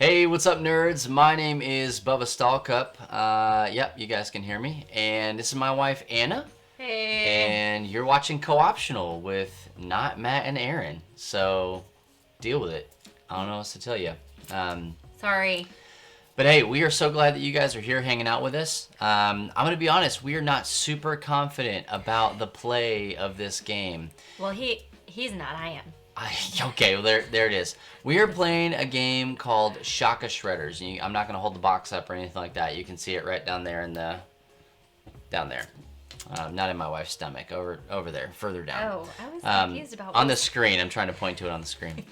Hey, what's up, nerds? My name is Bubba Stallcup. Yep, you guys can hear me. And this is my wife, Anna. Hey. And you're watching Co-Optional with not Matt and Aaron. So, deal with it. I don't know what to tell you. Um, Sorry. but hey, we are so glad that you guys are here hanging out with us. I'm going to be honest, we are not super confident about the play of this game. Well, he's not. I am. Okay, well, there it is. We are playing a game called Shaka Shredders. I'm not going to hold the box up or anything like that. You can see it right down there down there. Not in my wife's stomach, over there, further down. Oh, I was confused about on the screen. I'm trying to point to it on the screen.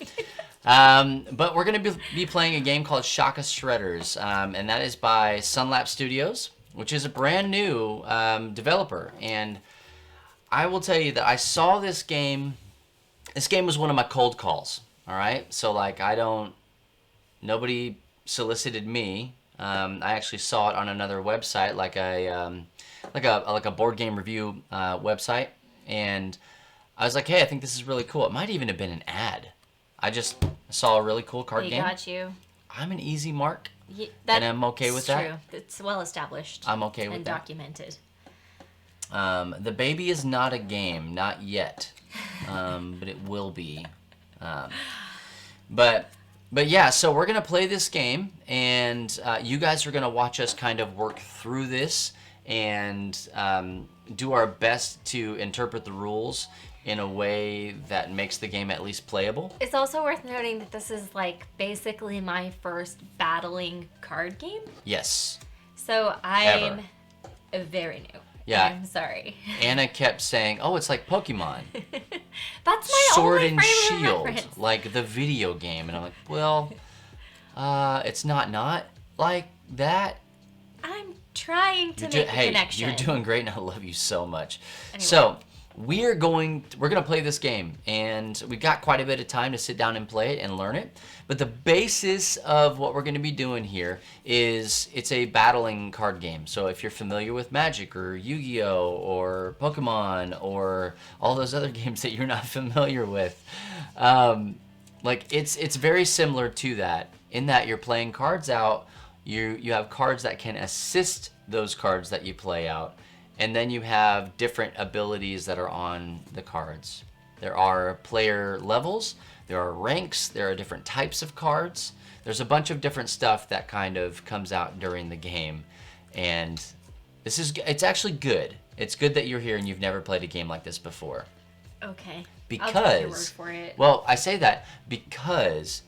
But we're going to be playing a game called Shaka Shredders, and that is by Sunslap Studios, which is a brand new developer. And I will tell you that I saw this game. This game was one of my cold calls. All right, so like nobody solicited me. I actually saw it on another website, like a board game review website, and I was like, hey, I think this is really cool. It might even have been an ad. I just saw a really cool card They game. got you. I'm an easy mark, That and I'm okay with that. True. It's well established. I'm okay with and that. documented. The baby is not a game, not yet, but it will be. But yeah, so we're gonna play this game, and you guys are gonna watch us kind of work through this and do our best to interpret the rules in a way that makes the game at least playable. It's also worth noting that this is like basically my first battling card game. Yes. So I'm very new. Yeah. I'm sorry. Anna kept saying, "Oh, it's like Pokemon." That's my Sword only and frame of Shield, reference. like the video game, and I'm like, well, it's not like that. I'm trying to make a Hey, connection. you're doing great, and I love you so much. Anyway. So we're gonna play this game, and we got quite a bit of time to sit down and play it and learn it. But the basis of what we're gonna be doing here is it's a battling card game. So if you're familiar with Magic or Yu-Gi-Oh or Pokemon or all those other games that you're not familiar with, like it's very similar to that in that you're playing cards out. You have cards that can assist those cards that you play out. And then you have different abilities that are on the cards. There are player levels, there are ranks, there are different types of cards. There's a bunch of different stuff that kind of comes out during the game. And it's actually good. It's good that you're here and you've never played a game like this before. Okay. Because, I'll take your word for it. well, I say that because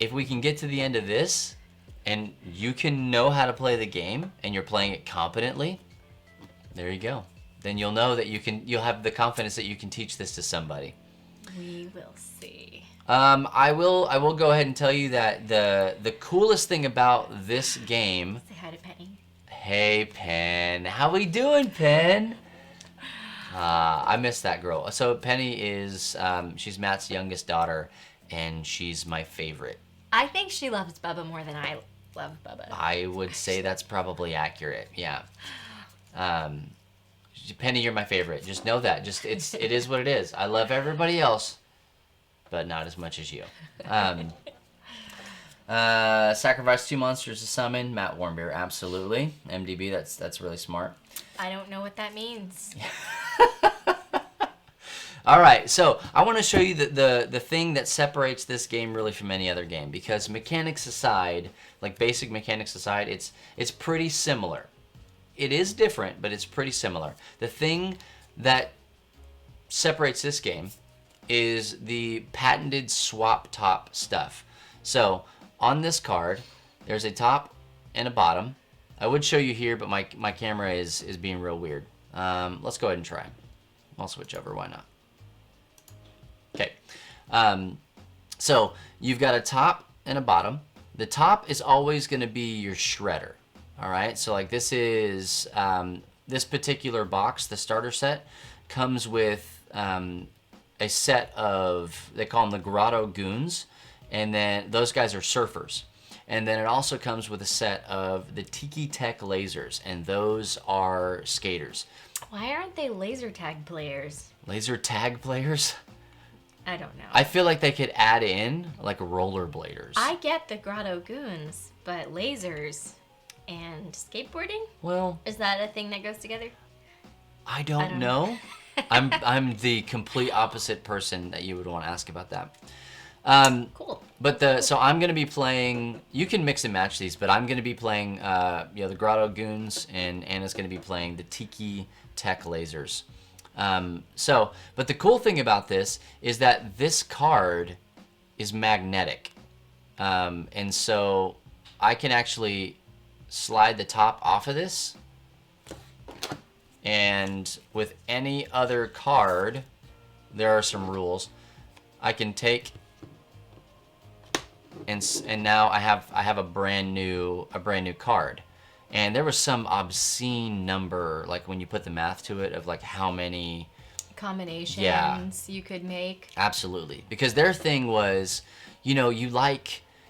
if we can get to the end of this and you can know how to play the game and you're playing it competently, there you go. Then you'll know that you'll have the confidence that you can teach this to somebody. We will see. I will go ahead and tell you that the coolest thing about this game. Say hi to Penny. Hey, Pen, how we doing, Pen? I miss that girl. So Penny is she's Matt's youngest daughter, and she's my favorite. I think she loves Bubba more than I love Bubba. I would say that's probably accurate. Yeah. Penny, you're my favorite. Just know that. It is what it is. I love everybody else, but not as much as you. Sacrifice 2 monsters to summon. Matt Warmbier, absolutely. MDB, that's really smart. I don't know what that means. All right, so I want to show you the thing that separates this game really from any other game, because mechanics aside, like basic mechanics aside, it's pretty similar. It is different, but it's pretty similar. The thing that separates this game is the patented swap top stuff. So on this card, there's a top and a bottom. I would show you here, but my camera is being real weird. Let's go ahead and try. I'll switch over, why not? Okay. So you've got a top and a bottom. The top is always going to be your shredder. All right, so like this is this particular box, the starter set, comes with a set of, they call them the Grotto Goons, and then those guys are surfers. And then it also comes with a set of the Tiki Tech lasers, and those are skaters. Why aren't they laser tag players? Laser tag players? I don't know. I feel like they could add in like rollerbladers. I get the Grotto Goons, but lasers and skateboarding? Well, Is that a thing that goes together? I don't know. I'm the complete opposite person that you would want to ask about that. Cool. But so I'm gonna be playing. You can mix and match these, but I'm gonna be playing the Grotto Goons, and Anna's gonna be playing the Tiki Tech lasers. But the cool thing about this is that this card is magnetic, and so I can actually slide the top off of this. And with any other card, there are some rules. I can take and now I have a brand new card. And there was some obscene number, like when you put the math to it, of like how many combinations you could make. Absolutely. Because their thing was, you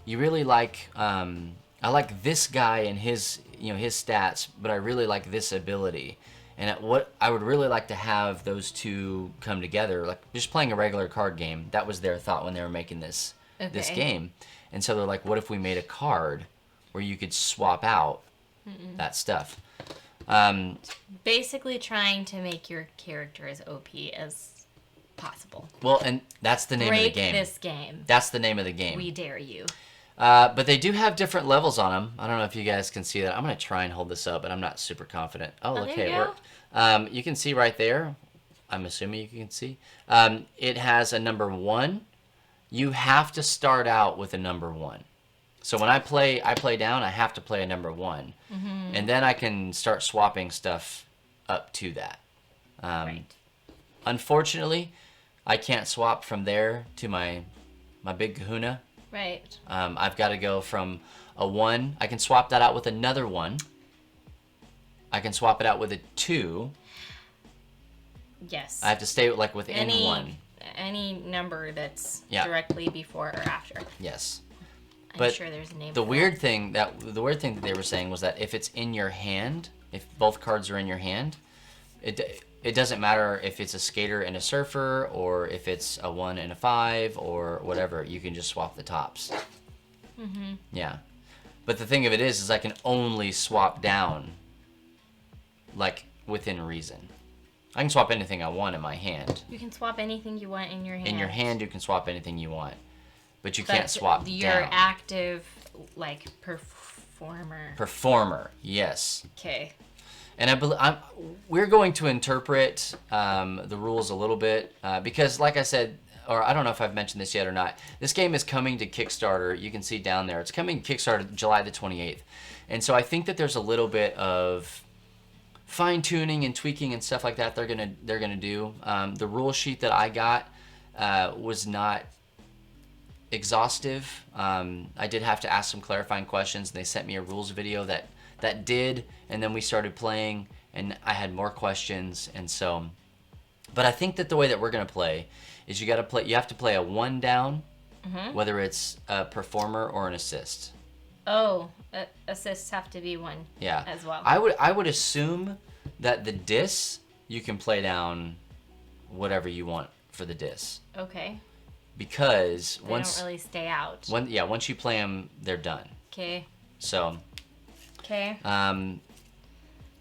really like I like this guy and his stats, but I really like this ability. And what I would really like to have those two come together, like just playing a regular card game. That was their thought when they were making this game. And so they're like, what if we made a card where you could swap out that stuff? Basically trying to make your character as OP as possible. Well, and that's the name of the game. Break this game. That's the name of the game. We dare you. But they do have different levels on them. I don't know if you guys can see that. I'm going to try and hold this up, but I'm not super confident. Oh, look, hey, it worked. You can see right there. I'm assuming you can see. It has a number 1. You have to start out with a number 1. So when I play down, I have to play a number 1. Mm-hmm. And then I can start swapping stuff up to that. Right. Unfortunately, I can't swap from there to my big kahuna. Right. I've got to go from a 1. I can swap that out with another 1. I can swap it out with a 2. Yes. I have to stay within 1. Any number that's Yeah. directly before or after. Yes. I'm sure there's a name. The weird thing that they were saying was that if it's in your hand, if both cards are in your hand, it doesn't matter if it's a skater and a surfer, or if it's a 1 and a 5, or whatever. You can just swap the tops. Mm-hmm. Yeah. But the thing of it is I can only swap down, like, within reason. I can swap anything I want in my hand. You can swap anything you want in your hand. In your hand, you can swap anything you want. But you can't swap down. Your active, like, performer. Performer, yes. Okay. And we're going to interpret the rules a little bit because, like I said, or I don't know if I've mentioned this yet or not, this game is coming to Kickstarter. You can see down there. It's coming to Kickstarter July the 28th. And so I think that there's a little bit of fine-tuning and tweaking and stuff like that they're gonna do. The rule sheet that I got was not exhaustive. I did have to ask some clarifying questions, and they sent me a rules video that did, and then we started playing, and I had more questions, and so. But I think that the way that we're gonna play is you have to play a 1 down, whether it's a performer or an assist. Oh, assists have to be 1. Yeah. As well. I would assume that the diss you can play down whatever you want for the diss. Okay. Because they don't really stay out. Once you play them, they're done. Okay. So. Okay.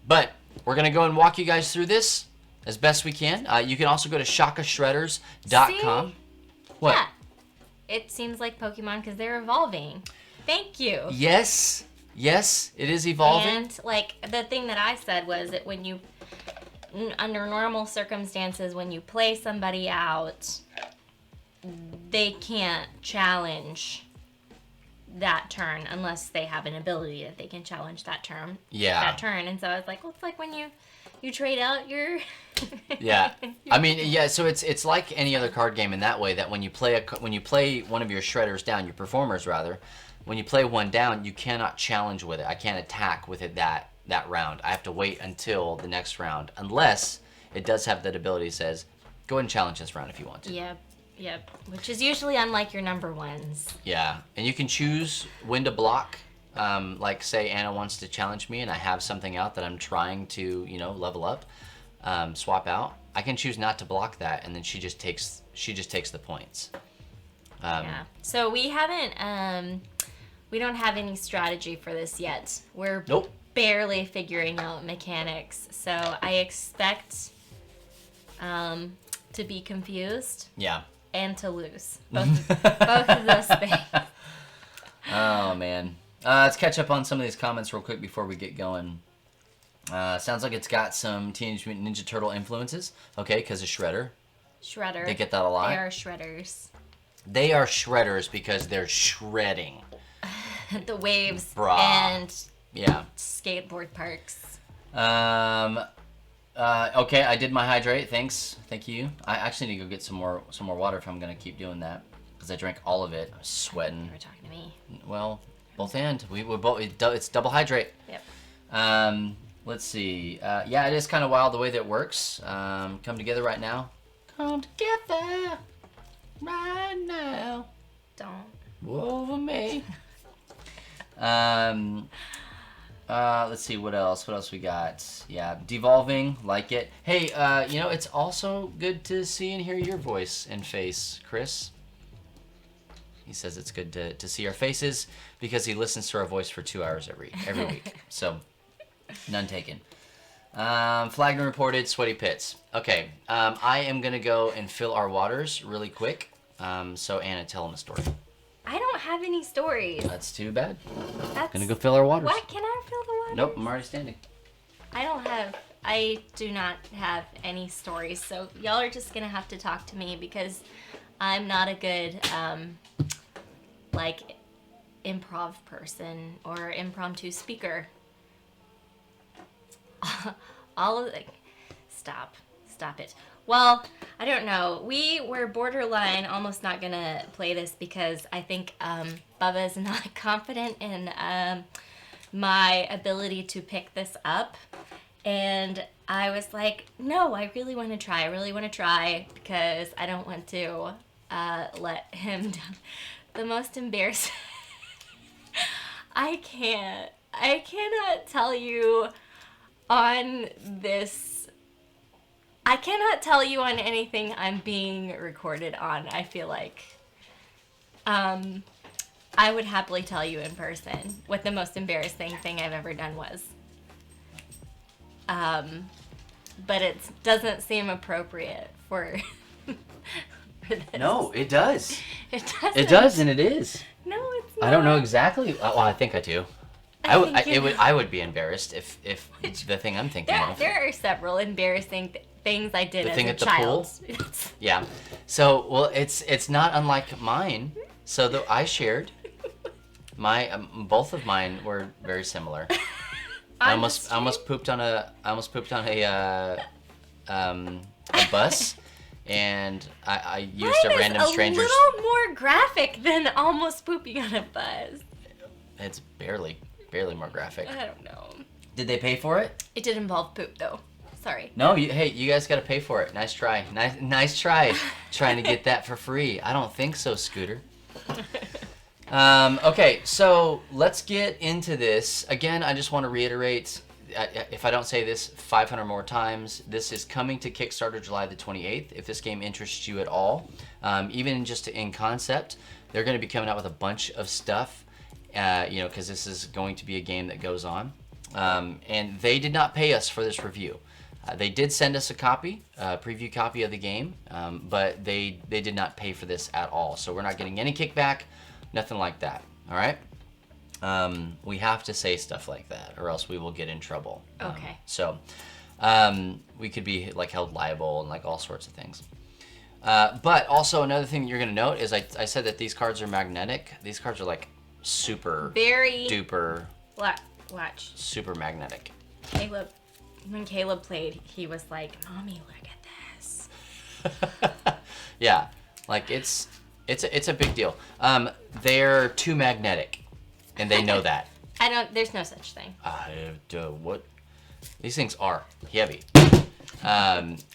But we're gonna go and walk you guys through this as best we can. You can also go to shakashredders.com. See? What? Yeah. It seems like Pokemon because they're evolving. Thank you. Yes, it is evolving. And like the thing that I said was that when you, under normal circumstances, when you play somebody out, they can't challenge that turn unless they have an ability that they can challenge that turn. Yeah. That turn. And so I was like, well, it's like when you trade out your. Yeah. I mean, yeah. So it's like any other card game in that way, that when you play one of your shredders down, your performers rather, when you play 1 down, you cannot challenge with it. I can't attack with it that round. I have to wait until the next round, unless it does have that ability that says, go ahead and challenge this round if you want to. Yep. Which is usually unlike your number 1s. Yeah, and you can choose when to block. Like, say Anna wants to challenge me, and I have something out that I'm trying to, level up, swap out. I can choose not to block that, and then she she just takes the points. Yeah. So we haven't. We don't have any strategy for this yet. We're Nope. barely figuring out mechanics. So I expect to be confused. Yeah. And to lose. Both of those things. Oh, man. Let's catch up on some of these comments real quick before we get going. Sounds like it's got some Teenage Mutant Ninja Turtle influences. Okay, because of Shredder. Shredder. They get that a lot. They are shredders. They are shredders because they're shredding. The waves Brah. and Yeah. skateboard parks. Okay, I did my hydrate. Thanks. Thank you. I actually need to go get some more water if I'm going to keep doing that. Because I drank all of it. I'm sweating. You were talking to me. Well, both and. We both. It's double hydrate. Yep. Let's see. Yeah, it is kind of wild the way that it works. Come together right now. Come together right now. Don't. Over me. Let's see what else. What else we got? Yeah, devolving, like it. Hey, it's also good to see and hear your voice and face, Chris. He says it's good to see our faces because he listens to our voice for 2 hours every week. So, none taken. Flagner reported sweaty pits. Okay, I am gonna go and fill our waters really quick. So Anna, tell him a story. I don't have any stories. That's too bad. That's... Gonna go fill our waters. What? Can I fill the water? Nope, I'm already standing. I do not have any stories, so y'all are just gonna have to talk to me because I'm not a good, improv person or impromptu speaker. Stop it. Well, I don't know. We were borderline almost not gonna play this because I think Bubba is not confident in my ability to pick this up. And I was like, no, I really want to try because I don't want to let him down. The most embarrassing... I cannot tell you on this... I cannot tell you on anything I'm being recorded on, I feel like. I would happily tell you in person what the most embarrassing thing I've ever done was. But it doesn't seem appropriate for this. No, it does. It doesn't. It does, and it is. No, it's not. I don't know exactly. Well, I think I do. I would be embarrassed if the thing I'm thinking of. There are several embarrassing things I did The as thing a at the child. pool? Yeah. So, well, it's not unlike mine. So though I shared, both of mine were very similar. I almost pooped on a bus, and I used a random stranger's. It's a little more graphic than almost pooping on a bus. It's barely more graphic. I don't know. Did they pay for it? It did involve poop, though. Sorry. No, you guys got to pay for it. Nice try. Nice try trying to get that for free. I don't think so, Scooter. Okay, so let's get into this. Again, I just want to reiterate, if I don't say this 500 more times, this is coming to Kickstarter July the 28th. If this game interests you at all, even just in concept, they're going to be coming out with a bunch of stuff, because this is going to be a game that goes on. And they did not pay us for this review. They did send us a copy, a preview copy of the game, but they did not pay for this at all. So we're not getting any kickback, nothing like that. All right? We have to say stuff like that, or else we will get in trouble. Okay. So we could be held liable and all sorts of things. But also another thing that you're going to note is I said that these cards are magnetic. These cards are super very duper watch. Super magnetic. When Caleb played, he was like, "Mommy, look at this." Yeah, it's a big deal. They're too magnetic, and they know that. There's no such thing. What? These things are heavy.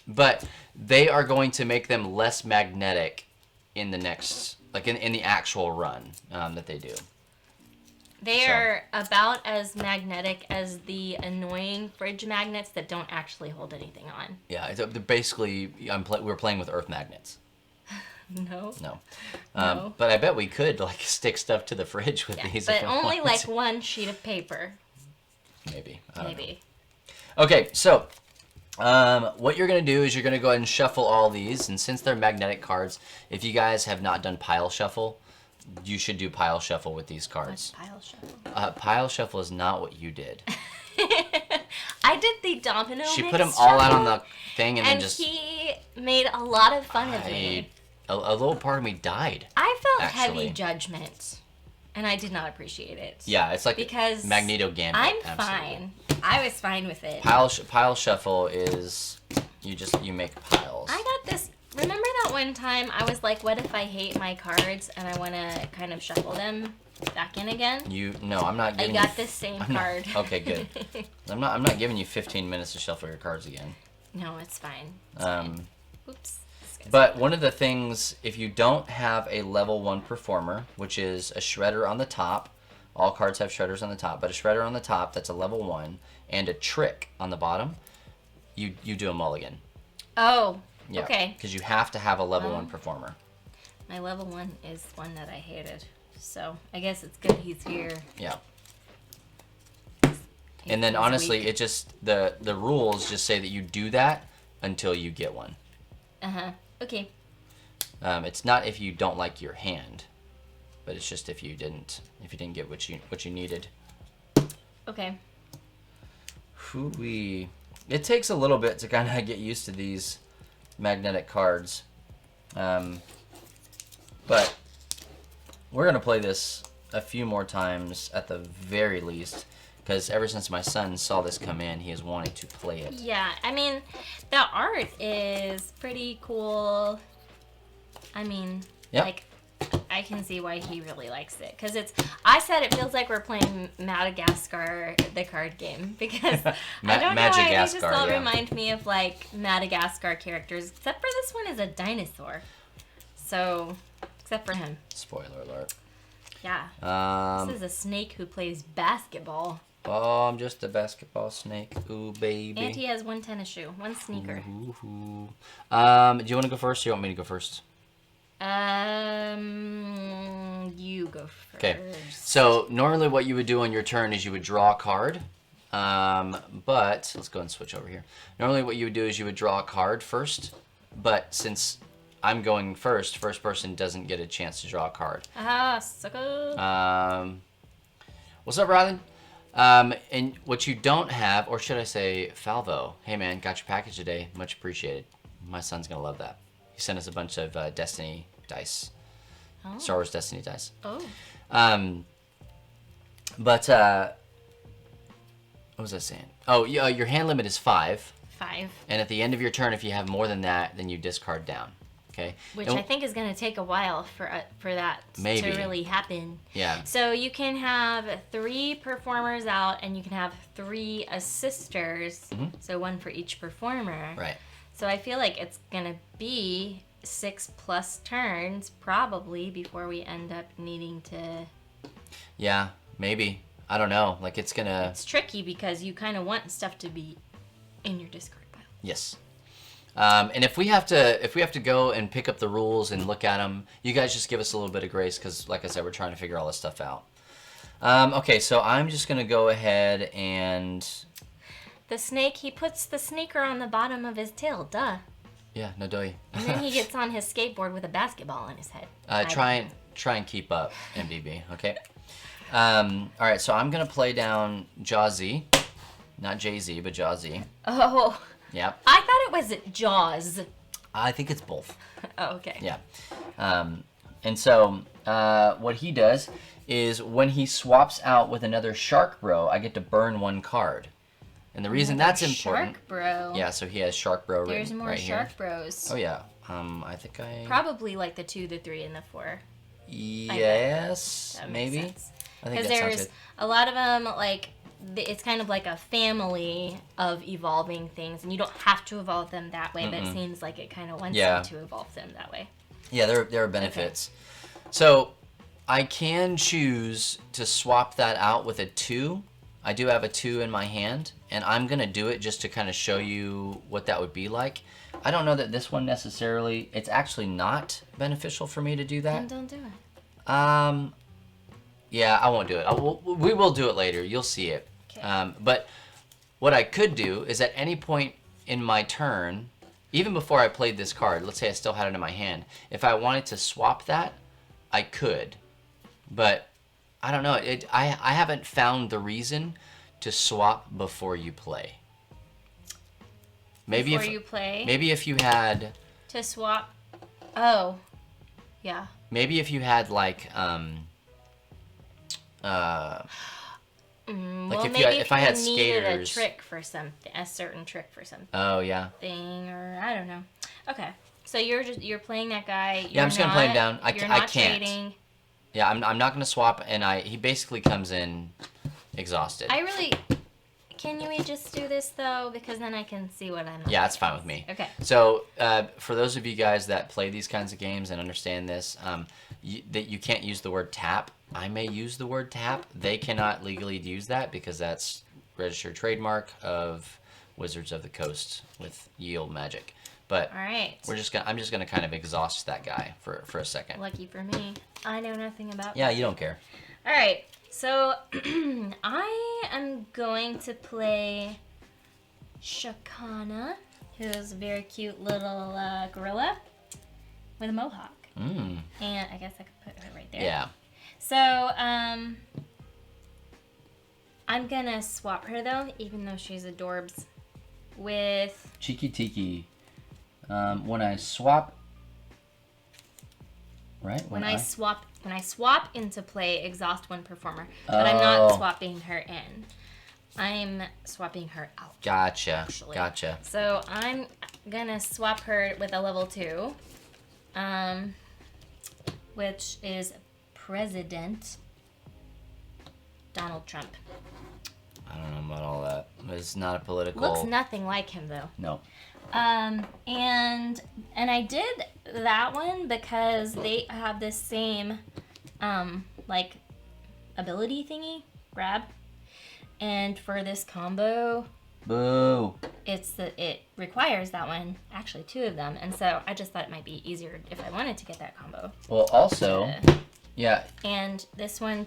But they are going to make them less magnetic in the next, in the actual run that they do. They are about as magnetic as the annoying fridge magnets that don't actually hold anything on. Yeah, they're basically, we're playing with earth magnets. No. No. No. But I bet we could like stick stuff to the fridge with these. But if we only wanted like to. one sheet of paper. Maybe. I don't know. Maybe. Okay, so what you're going to do is you're going to go ahead and shuffle all these. And since they're magnetic cards, if you guys have not done pile shuffle, you should do pile shuffle with these cards. What's pile shuffle? Pile shuffle is not what you did. I did the domino She mix put them all out on shuffle, the thing and then just... he made a lot of fun of me. A little part of me died. I felt actually. heavy judgment, and I did not appreciate it. Yeah, it's like because Magneto Gambit. I'm absolutely. fine. I was fine with it. Pile shuffle is you make piles. I got this. Remember that one time I was like, "What if I hate my cards and I want to kind of shuffle them back in again?" No, I'm not I giving got this same card. Okay, good. I'm not giving you 15 minutes to shuffle your cards again. No, it's fine. It's fine. Oops. But one of the things, if you don't have a level 1 performer, which is a shredder on the top, all cards have shredders on the top, but a shredder on the top that's a level 1, and a trick on the bottom, you do a mulligan. Oh, Yeah, okay. because you have to have a level 1 performer. My level 1 is one that I hated. So I guess it's good he's here. Yeah. And then honestly, weak. it just, the rules just say that you do that until you get one. Uh-huh. Okay. It's not if you don't like your hand, but it's just if you didn't get what you needed. Okay. Hoo-wee. It takes a little bit to kind of get used to these magnetic cards, but we're gonna play this a few more times at the very least, because ever since my son saw this come in, he is wanting to play it. Yeah, I mean, the art is pretty cool. I mean, Yep. like, I can see why he really likes it. Because I said it feels like we're playing Madagascar, the card game. Because I don't know why they just Magagaskar, all yeah. remind me of, like, Madagascar characters. Except for this one is a dinosaur. So, except for him. Spoiler alert. Yeah. This is a snake who plays basketball. Oh, I'm just a basketball snake. Ooh, baby. And he has one tennis shoe, one sneaker. Ooh. Do you want to go first or do you want me to go first? You go first. Okay. So normally what you would do on your turn is you would draw a card. But let's go and switch over here. Normally what you would do is you would draw a card first. But since I'm going first person doesn't get a chance to draw a card. Ah, sucker. What's up, Rylan? And what you don't have, or should I say Falvo. Hey man, got your package today. Much appreciated. My son's gonna love that. He sent us a bunch of Destiny dice. Oh. Star Wars Destiny dice. Oh. But what was I saying? Oh, your hand limit is 5. 5. And at the end of your turn, if you have more than that, then you discard down. Okay. Which And I think is going to take a while for that Maybe. to really happen. Yeah. So you can have 3 performers out, and you can have 3 assisters. So 1 for each performer. Right. So I feel like it's going to be 6+ turns probably before we end up needing to. Yeah. Maybe. I don't know. Like it's gonna. It's tricky because you kind of want stuff to be in your discard pile. Yes. And if we have to go and pick up the rules and look at them, you guys just give us a little bit of grace because, like I said, we're trying to figure all this stuff out. Okay, so I'm just gonna go ahead and. The snake, he puts the sneaker on the bottom of his tail, duh. Yeah, no doy. And then he gets on his skateboard with a basketball on his head. Try and keep up, MDB. Okay. All right, so I'm gonna play down Jawzy, not Jay-Z, but Jawzy. Oh. Yep. I thought it was Jaws. I think it's both. Oh, okay. Yeah. And so what he does is when he swaps out with another Shark Bro, I get to burn 1 card. And the reason that's important. Shark Bro. Yeah, so he has Shark Bro There's written more right Shark here. Bros. Oh yeah. I think I. Probably like the 2, the 3, and the 4. Yes, That makes maybe. sense. I think Because that sounds there's good. a lot of them, like, it's kind of like a family of evolving things, and you don't have to evolve them that way, but it seems like it kind of wants Yeah. you to evolve them that way. Yeah, there are benefits. So I can choose to swap that out with a 2, I do have a 2 in my hand, and I'm going to do it just to kind of show you what that would be like. I don't know that this one necessarily, it's actually not beneficial for me to do that. Then don't do it. Yeah, I won't do it. We will do it later. You'll see it. Okay. But what I could do is at any point in my turn, even before I played this card, let's say I still had it in my hand, if I wanted to swap that, I could. But I don't know. I haven't found the reason to swap before you play. Maybe before you play? Maybe if you had... To swap... Oh. Yeah. Maybe if you had like... Well, if I had needed skaters, a trick for something, a certain trick for something. Oh yeah. Or I don't know. Okay, so you're playing that guy. Yeah, I'm just gonna play him down. I can't. Trading. Yeah, I'm not gonna swap, and he basically comes in exhausted. Can we just do this though? Because then I can see what I'm. Yeah, that's fine with me. Okay. So for those of you guys that play these kinds of games and understand this, that you can't use the word tap. I may use the word tap. They cannot legally use that because that's registered trademark of Wizards of the Coast with Yield Magic. But all right, I'm just gonna kind of exhaust that guy for a second. Lucky for me, I know nothing about. Yeah, you don't care. All right, so I am going to play Shakana, who's a very cute little gorilla with a mohawk. And I guess I could put her right there. Yeah. So, I'm gonna swap her though, even though she's adorbs, with... Cheeky Tiki. When I swap... Right? When I swap into play, exhaust one performer. But I'm not swapping her in. I'm swapping her out. Gotcha. Actually. Gotcha. So, I'm gonna swap her with a level 2. Which is President Donald Trump. I don't know about all that. It's not a political... Looks nothing like him, though. No. And I did that one because they have this same, like, ability thingy, grab. And for this combo... Boo. It requires that one, actually 2 of them, and so I just thought it might be easier if I wanted to get that combo. Well, also, yeah. And this one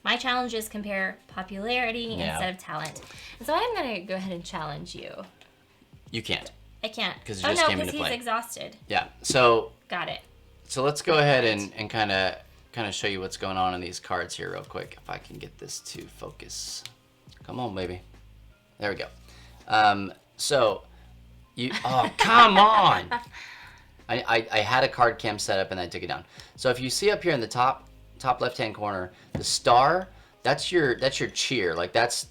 my challenge is compare popularity instead of talent. And so I'm gonna go ahead and challenge you. You can't. I can't. Because you just came into he's play. Exhausted. Yeah. So. Got it. So let's go ahead and kind of show you what's going on in these cards here real quick. If I can get this to focus. Come on, baby. There we go. So, oh, come on! I had a card cam set up and I took it down. So if you see up here in the top left-hand corner, the star, that's your cheer. Like that's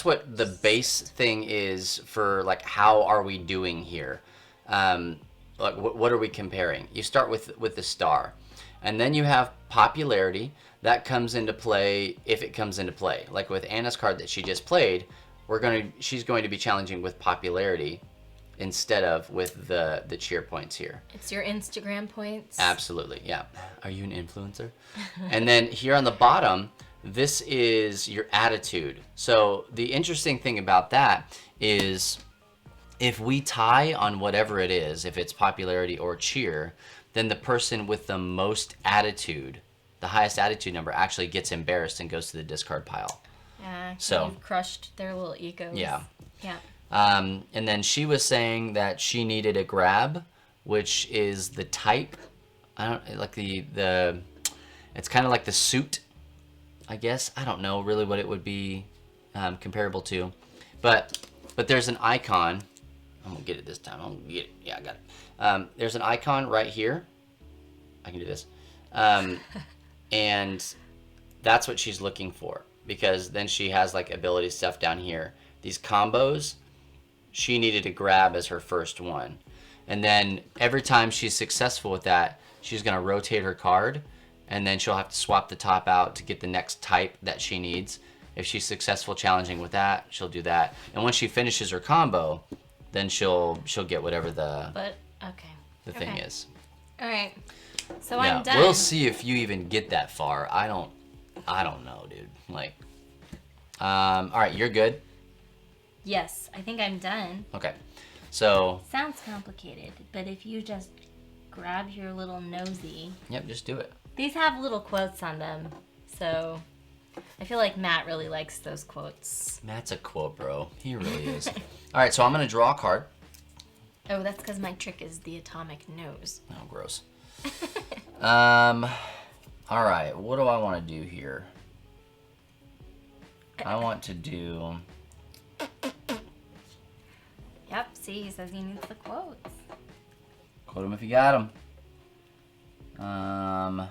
what the base thing is for, like, how are we doing here? Like what are we comparing? You start with the star, and then you have popularity that comes into play if it comes into play. Like with Anna's card that she just played. She's going to be challenging with popularity instead of with the cheer points here. It's your Instagram points. Absolutely, yeah. Are you an influencer? And then here on the bottom, this is your attitude. So the interesting thing about that is if we tie on whatever it is, if it's popularity or cheer, then the person with the most attitude, the highest attitude number, actually gets embarrassed and goes to the discard pile. Yeah, so you've crushed their little egos. Yeah. Yeah. And then she was saying that she needed a grab, which is the type. I don't like the. It's kind of like the suit, I guess. I don't know really what it would be comparable to, but there's an icon. I'm gonna get it this time. I'm gonna get it. Yeah, I got it. There's an icon right here. I can do this, and that's what she's looking for. Because then she has like ability stuff down here. These combos, she needed to grab as her first one. And then every time she's successful with that, she's going to rotate her card. And then she'll have to swap the top out to get the next type that she needs. If she's successful challenging with that, she'll do that. And once she finishes her combo, then she'll get whatever the thing is. All right. So I'm done. We'll see if you even get that far. I don't know, dude. Like, All right, you're good. Yes, I think I'm done. Okay. So. Sounds complicated, but if you just grab your little nosy. Yep, just do it. These have little quotes on them, so I feel like Matt really likes those quotes. Matt's a quote, bro. He really is. All right, so I'm gonna draw a card. Oh, that's because my trick is the atomic nose. Oh, gross. All right, what do I want to do here? I want to do. Yep, see, he says he needs the quotes. Quote them if you got them.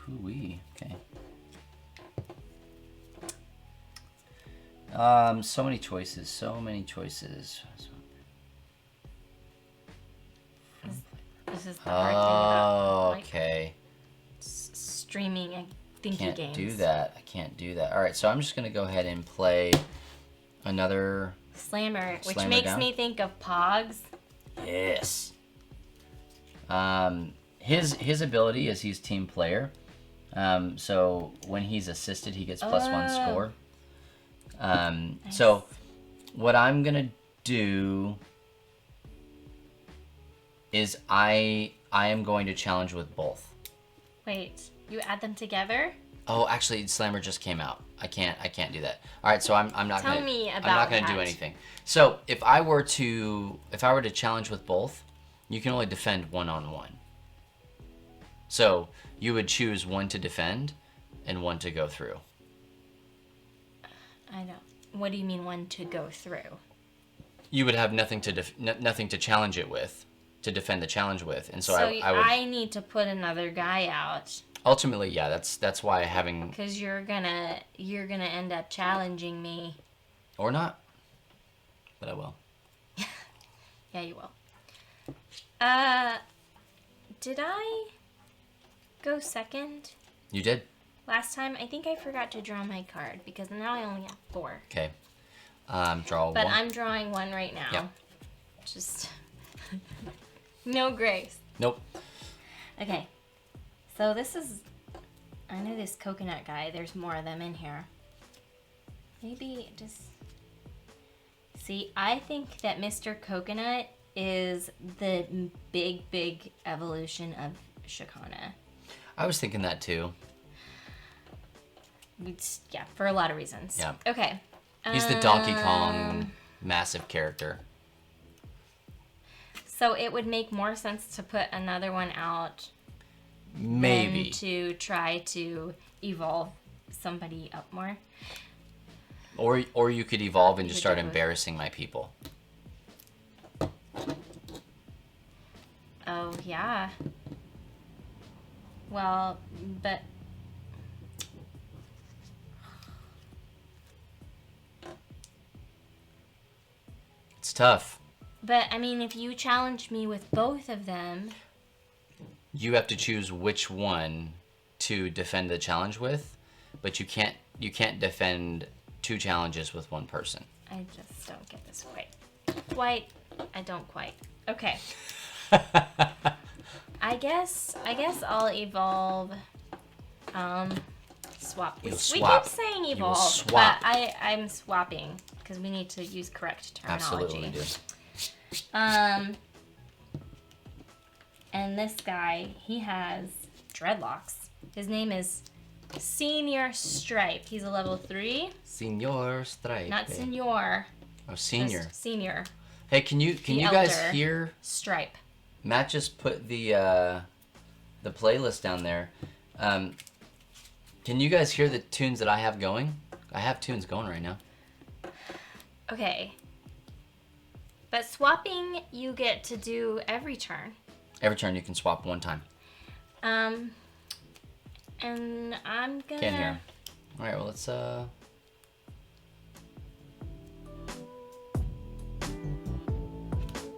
Hoo-wee, okay. So many choices, so many choices. This is the hard thing about like, okay. streaming and thinky Can't games. do that. I can't do that. All right, so I'm just gonna go ahead and play another Slammer, which Slammer makes down. me think of Pogs. Yes. His ability is he's team player. So when he's assisted, he gets +1 score. Nice. So what I'm gonna do is I am going to challenge with both. Wait, you add them together? Oh, actually, Slammer just came out. I can't do that. All right, so I'm not Tell gonna. me I'm about not gonna do that. anything. So if I were to challenge with both, you can only defend 1-on-1. So you would choose one to defend, and one to go through. I don't. What do you mean one to go through? You would have nothing to nothing to challenge it with, to defend the challenge with, and so I would. I need to put another guy out. Ultimately, yeah, that's why having. Because you're gonna end up challenging me. Or not, but I will. Yeah, you will. Did I go second You did. last time? I think I forgot to draw my card because now I only have 4. Okay. Draw But one. I'm drawing one right now. Yeah. Just no grace. Nope. Okay. So this is, I know this coconut guy, there's more of them in here. Maybe just, see, I think that Mr. Coconut is the big evolution of Shakana. I was thinking that too. Yeah, for a lot of reasons. Yeah. Okay. He's the Donkey Kong massive character. So it would make more sense to put another one out Maybe. than to try to evolve somebody up more. Or you could evolve and just could start do it. embarrassing my people. Oh, yeah. Well, but... It's tough. But, I mean, if you challenge me with both of them... You have to choose which one to defend the challenge with, but you can't defend 2 challenges with 1 person. I just don't get this quite. I don't quite. Okay. I guess I'll evolve. Swap. You'll We swap. keep saying You will evolve, swap. but I'm swapping because we need to use correct terminology. Absolutely we do. And this guy, he has dreadlocks. His name is Senior Stripe. He's a level 3. Senior Stripe. Not Senior. Oh, senior. Just Senior Hey, can you The guys elder. hear? Stripe. Matt just put the playlist down there. Can you guys hear the tunes that I have going? I have tunes going right now. Okay. But swapping, you get to do every turn. Every turn you can swap 1 time. And I'm gonna... Can't hear. All right, well let's Well,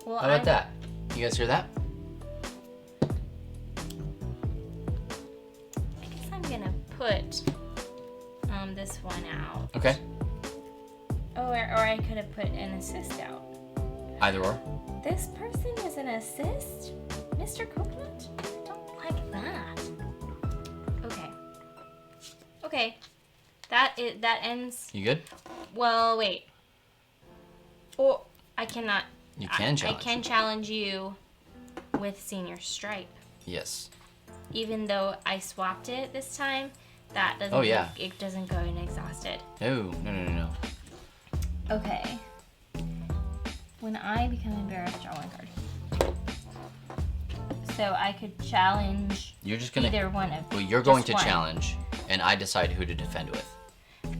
How about that? You guys hear that? I guess I'm gonna put this one out. Okay. Oh, or I could have put an assist out. Either or. This person is an assist? Mr. Coconut? I don't like that. Okay. Okay. That ends. You good? Well, wait. Or I cannot. You can I challenge. can challenge you with Senior Stripe. Yes. Even though I swapped it this time, that doesn't. Oh, yeah. It doesn't go in exhausted. No. Okay. When I become embarrassed, draw one card. So I could challenge You're just gonna. either one of. Well, you're going just to one. challenge, and I decide who to defend with.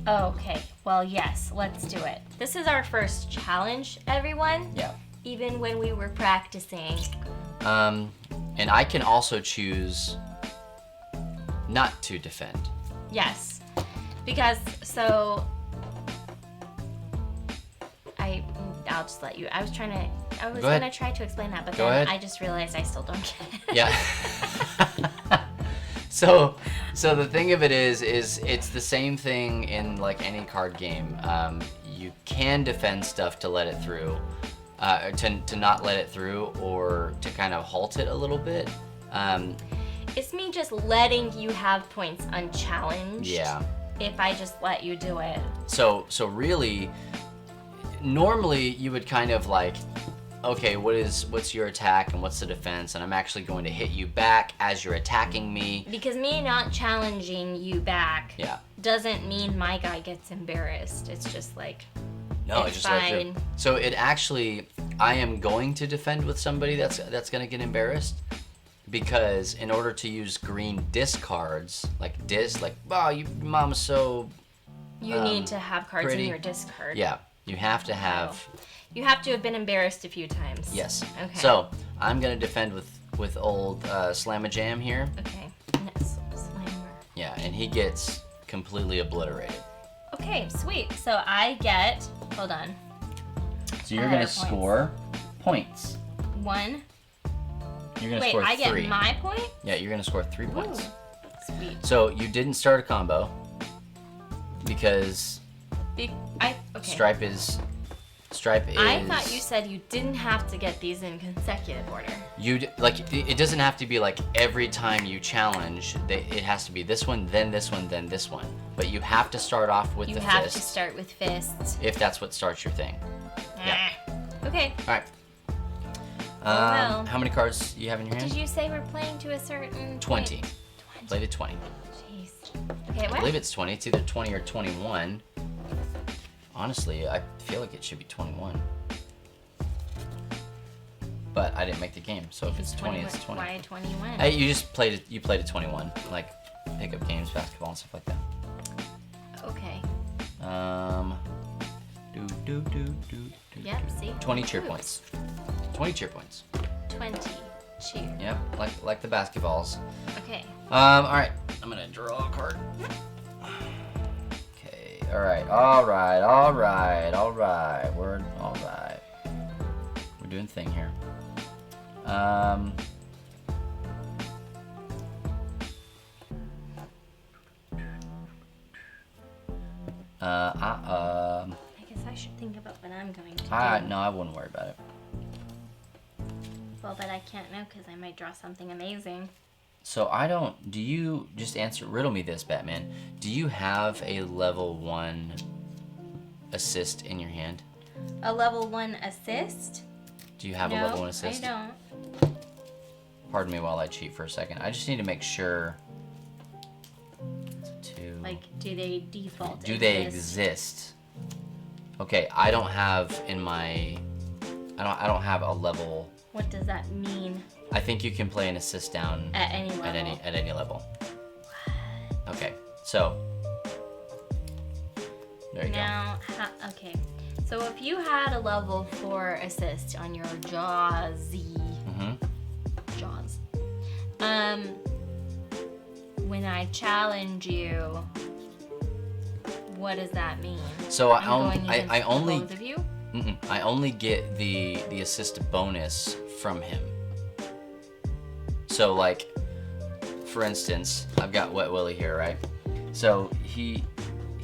Okay. Well, yes. Let's do it. This is our first challenge, everyone. Yeah. Even when we were practicing. And I can also choose not to defend. Yes. Because I'll just let you. I was Go gonna ahead. try to explain that, but Go then ahead. I just realized I still don't get it. Yeah. So the thing of it is it's the same thing in like any card game. You can defend stuff to let it through, to not let it through, or to kind of halt it a little bit. It's me just letting you have points unchallenged. Yeah. If I just let you do it. So really, normally you would kind of like, okay, what's your attack and what's the defense, and I'm actually going to hit you back as you're attacking me. Because me not challenging you back Yeah. doesn't mean my guy gets embarrassed. It's just like, No, it's just let it fine. through. So it actually, I am going to defend with somebody that's going to get embarrassed, because in order to use green discards, like wow, your mom's so. You need to have cards pretty. in your discard. Yeah, you have to have. You have to have been embarrassed a few times. Yes. Okay. So I'm gonna defend with old Slamma-Jam here. Okay. Next, Slammer. Yeah, and he gets completely obliterated. Okay, sweet. So I get. Hold on. So you're I gonna have points. score points. 1. You're gonna Wait, score I get 3. my point? Yeah, you're gonna score 3 points. Ooh, sweet. So you didn't start a combo because Okay. Stripe is. I thought you said you didn't have to get these in consecutive order. Like it doesn't have to be like every time you challenge. It has to be this one, then this one, then this one. But you have to start off with You the have fist. to start with fists. If that's what starts your thing. Yeah. Okay. All right. well. How many cards do you have in your hand? Did you say we're playing to a certain 20. point? Played at 20. Jeez. Okay, I what? believe it's 20. It's either 20 or 21. Honestly, I feel like it should be 21. But I didn't make the game, so if it's 20, it's 20. Why 21? Hey, you just played it. You played at 21, like pickup games, basketball, and stuff like that. Okay. Yep, see? 20 cheer Oops. points. 20 cheer points. 20 cheer. Yep, like the basketballs. Okay. All right. I'm gonna draw a card. Okay. All right. We're all right. We're doing thing here. I guess I should think about what I'm going to do. No, I wouldn't worry about it. Well, but I can't know because I might draw something amazing. So do you, just riddle me this, Batman. Do you have a level 1 assist in your hand? A level 1 assist? Do you have a level 1 assist? I don't. Pardon me while I cheat for a second. I just need to make sure. It's a 2. Like, do they default? Do they exist? Okay, I don't have I don't have a level. What does that mean? I think you can play an assist down At any level? at any level. Okay, so there you Now, okay. So if you had a level 4 assist on your Jaws, when I challenge you, what does that mean? So I only both of you? I only get the assist bonus from him. So like, for instance, I've got Wet Willie here, right? So he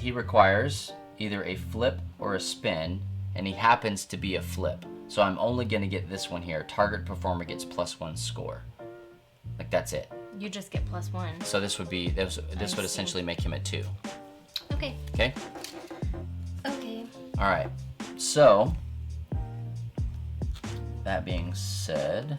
requires either a flip or a spin, and he happens to be a flip. So I'm only gonna get this one here. Target performer gets +1 score. Like that's it. You just get +1. So this would see. essentially make him at 2. Okay. Okay. Okay. All right. So that being said.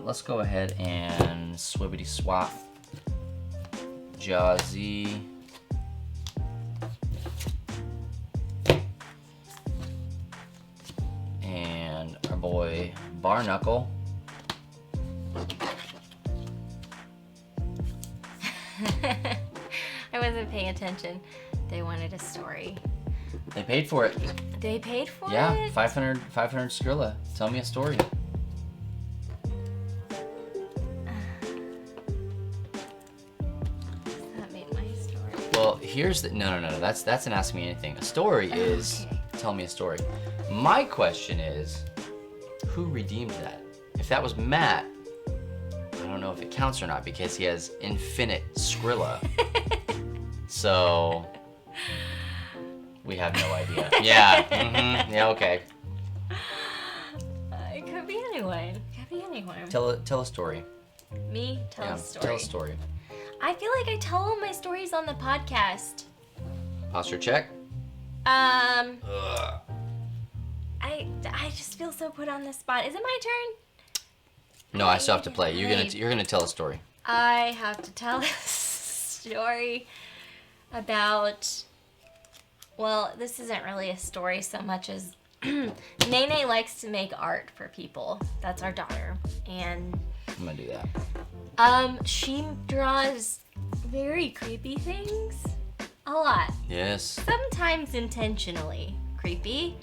Let's go ahead and swibbity swap Jazzy. And our boy Barnacle. I wasn't paying attention. They wanted a story. They paid for it. They paid for it? Yeah, 500 Skrilla. Tell me a story. That made my story. Well, here's the no. That's an ask me anything. A story is tell me a story. My question is, who redeemed that? If that was Matt, I don't know if it counts or not because he has infinite Skrilla. So we have no idea. Yeah. Yeah. Okay. It could be anyone. It could be anyone. Tell a story. Me? Tell a story. Tell a story. I feel like I tell all my stories on the podcast. Posture check. I just feel so put on the spot. Is it my turn? No, I still have to play. You're gonna tell a story. I have to tell a story about. Well, this isn't really a story so much as Nene likes to make art for people. That's our daughter, and I'm gonna do that. she draws very creepy things. A lot. Yes. Sometimes intentionally creepy,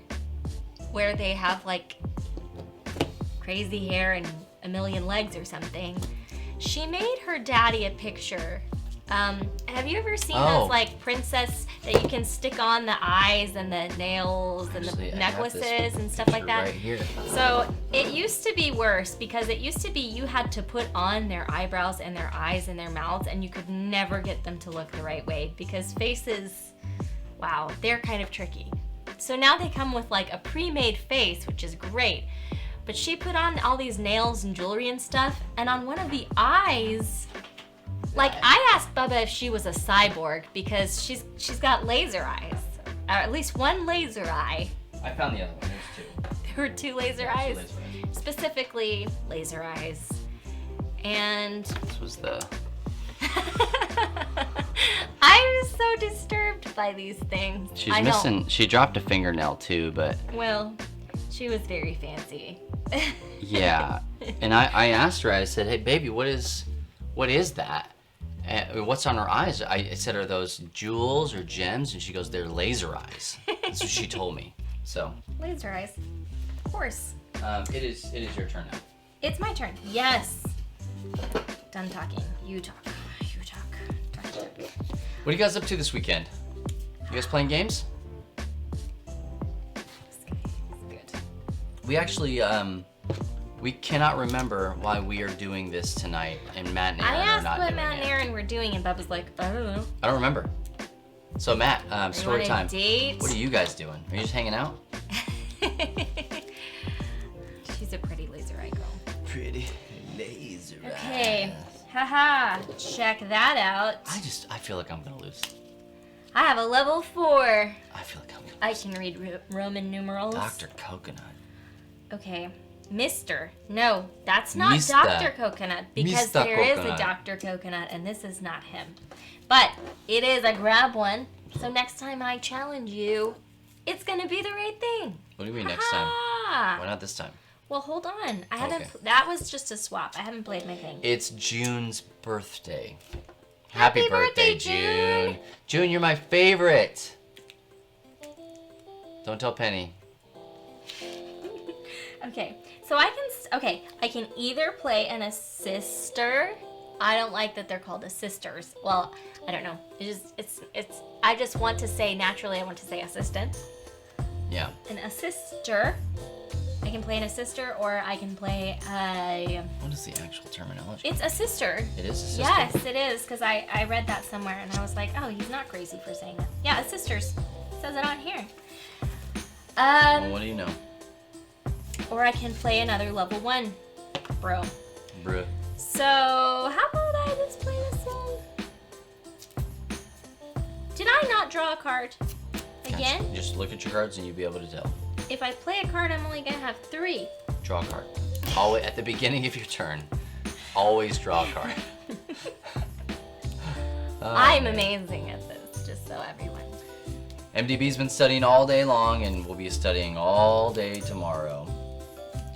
where they have like crazy hair and a million legs or something. She made her daddy a picture. Have you ever seen those like princess that you can stick on the eyes and the nails and Actually, the I have this necklaces and stuff like that? Right here. So it used to be worse because it used to be you had to put on their eyebrows and their eyes and their mouths and you could never get them to look the right way because faces, wow, they're kind of tricky. So now they come with like a pre-made face, which is great. But she put on all these nails and jewelry and stuff, and on one of the eyes, like I asked Bubba if she was a cyborg because she's got laser eyes, or at least one laser eye. I found the other one. There's 2. There were 2 laser Yeah, eyes, 2 laser eyes. specifically laser eyes, and This was the. I was so disturbed by these things. She's I missing. She dropped a fingernail too, but. Well, she was very fancy. Yeah, and I asked her. I said, "Hey, baby, what is that? What's on her eyes?" I said, "Are those jewels or gems?" And she goes, "They're laser eyes." That's what she told me. So. Laser eyes, of course. It is your turn now. It's my turn. Yes. Done talking. You talk. You talk. Talk. What are you guys up to this weekend? You guys playing games? Good. We actually we cannot remember why we are doing this tonight, and Matt and I Aaron are asked not what doing Matt and it. Aaron were doing, and Bubba's like, I don't know. I don't remember. So Matt, story You time. want a date? What are you guys doing? Are you just hanging out? She's a pretty laser eye girl. Pretty laser Okay. Haha. Check that out. I feel like I'm gonna lose. I have a level 4. I feel like I'm gonna I lose. can read Roman numerals. Dr. Coconut. Okay. Mr. No, that's not Mr. Dr. Coconut because Mr. there is Coconut. a Dr. Coconut and this is not him. But it is a grab one. So next time I challenge you, it's going to be the right thing. What do you mean next time? Ah. Why not this time? Well, hold on. I haven't. Okay. That was just a swap. I haven't played my thing. It's June's birthday. Happy birthday, June. June, you're my favorite. Don't tell Penny. Okay. So I can either play an assister. I don't like that they're called assisters. Well, I don't know. I just want to say naturally I want to say assistant. Yeah. An assister. I can play an assister, or I can play a... What is the actual terminology? It's assister. It is assister? Yes, it is, because I read that somewhere, and I was like, oh, he's not crazy for saying that. Yeah, assisters. It says it on here. Well, what do you know? Or I can play another level 1, bro. Bruh. So, how about I just play this one? Did I not draw a card? Again? Gotcha. Just look at your cards and you'll be able to tell. If I play a card, I'm only gonna have 3. Draw a card. Always at the beginning of your turn. Always draw a card. I'm amazing at this, just so everyone. MDB's been studying all day long and will be studying all day tomorrow.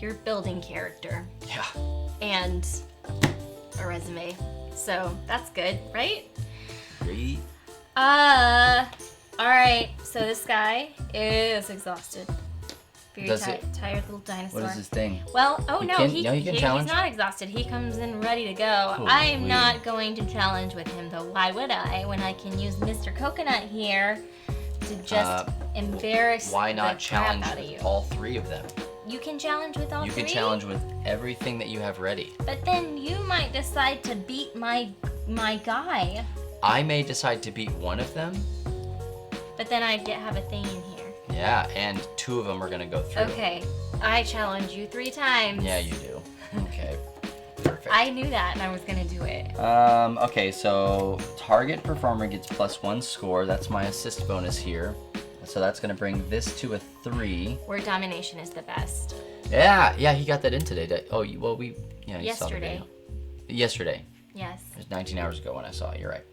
You're building character Yeah. and a resume, so that's good, right? Great. All right. So this guy is exhausted. Very Does it- tired little dinosaur. What is this thing? Well, oh You no, can- he, no, you can he's challenge? not exhausted. He comes in ready to go. Oh, I'm weird. not going to challenge with him though. Why would I? When I can use Mr. Coconut here to just embarrass Why not the crap challenge out of you. with all 3 of them? You can challenge with all You 3. can challenge with everything that you have ready. But then you might decide to beat my guy. I may decide to beat one of them. But then I'd have a thing in here. Yeah, and 2 of them are gonna go through. Okay, I challenge you 3 times. Yeah, you do. Okay. Perfect. I knew that and I was gonna do it. Okay, so target performer gets +1 score. That's my assist bonus here. So that's gonna bring this to a 3. Where domination is the best. Yeah, he got that in today. Oh, well, you saw the Yesterday. video. Yesterday. Yes. It was 19 hours ago when I saw it. You're right.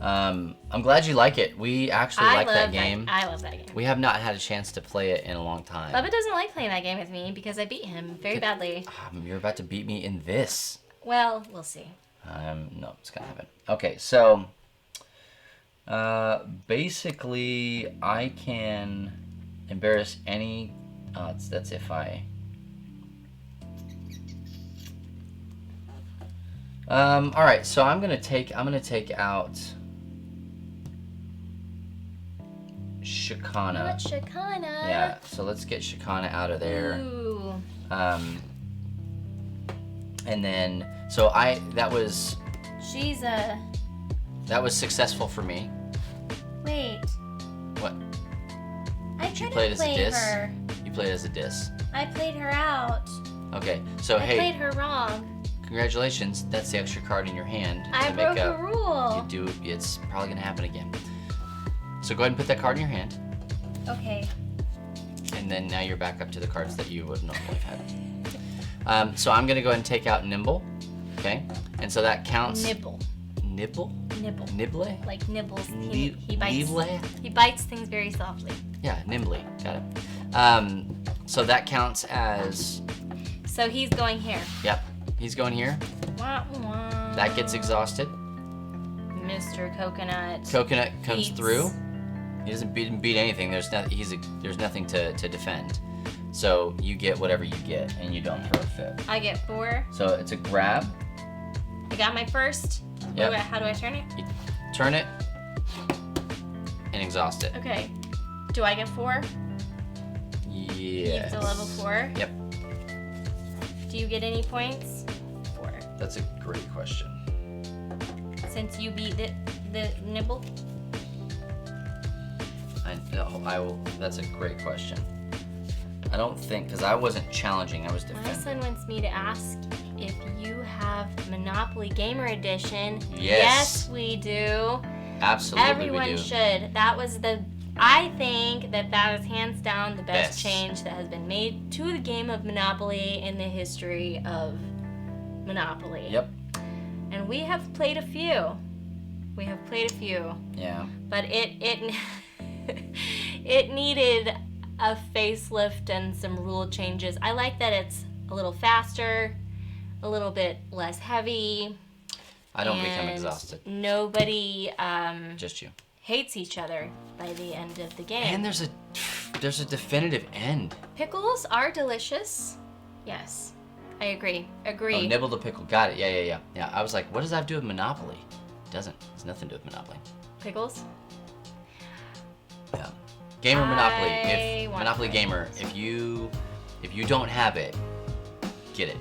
I'm glad you like it. We actually like that game. I love that game. We have not had a chance to play it in a long time. Bubba doesn't like playing that game with me because I beat him very badly. You're about to beat me in this. Well, we'll see. No, it's gonna happen. Okay, so basically, I can embarrass any. That's if I. All right, so I'm gonna take out Shakana. Not Shakana. Yeah, so let's get Shakana out of there. Ooh. And then that was She's a... that was successful for me. Wait. What? I You tried played to as a play dis? her. You played as a dis. I played her out. Okay, so I hey, played her wrong. congratulations. That's the extra card in your hand I to broke make a up. rule. You do. It's probably gonna happen again. So go ahead and put that card in your hand, Okay. and then now you're back up to the cards that you would normally have had. So I'm gonna go ahead and take out Nimble. Okay, and so that counts. Nibble. Nibble? Nibble. Nibble? Like nibbles. Li- He bites. Lively? He bites things very softly. Yeah, nimbly. Got it. So that counts as. So he's going here. Yep. He's going here. Wah, wah. That gets exhausted. Mr. Coconut. Coconut comes Beats. through. He doesn't beat anything. There's nothing to defend. So you get whatever you get, and you don't throw a fit. I get 4. So it's a grab. I got my first. Yep. How do I turn it? You turn it and exhaust it. Okay. Do I get 4? Yes. He's a level 4. Yep. Do you get any points? 4. That's a great question. Since you beat the nibble? I will. That's a great question. I don't think, because I wasn't challenging, I was My defending. son wants me to ask if you have Monopoly Gamer Edition. Yes. We do. Absolutely, Everyone we do. should. I think that is hands down the best Best. change that has been made to the game of Monopoly in the history of Monopoly. Yep. And we have played a few. Yeah. But it it needed a facelift and some rule changes. I like that it's a little faster, a little bit less heavy. I don't become and exhausted. Nobody Just you. hates each other by the end of the game. And there's a definitive end. Pickles are delicious. Yes, I agree. Oh, nibble the pickle. Got it. Yeah. I was like, what does that have to do with Monopoly? It doesn't. It's nothing to do with Monopoly. Pickles? Yeah. Gamer Monopoly. I If want Monopoly it. Gamer, if you don't have it, get it.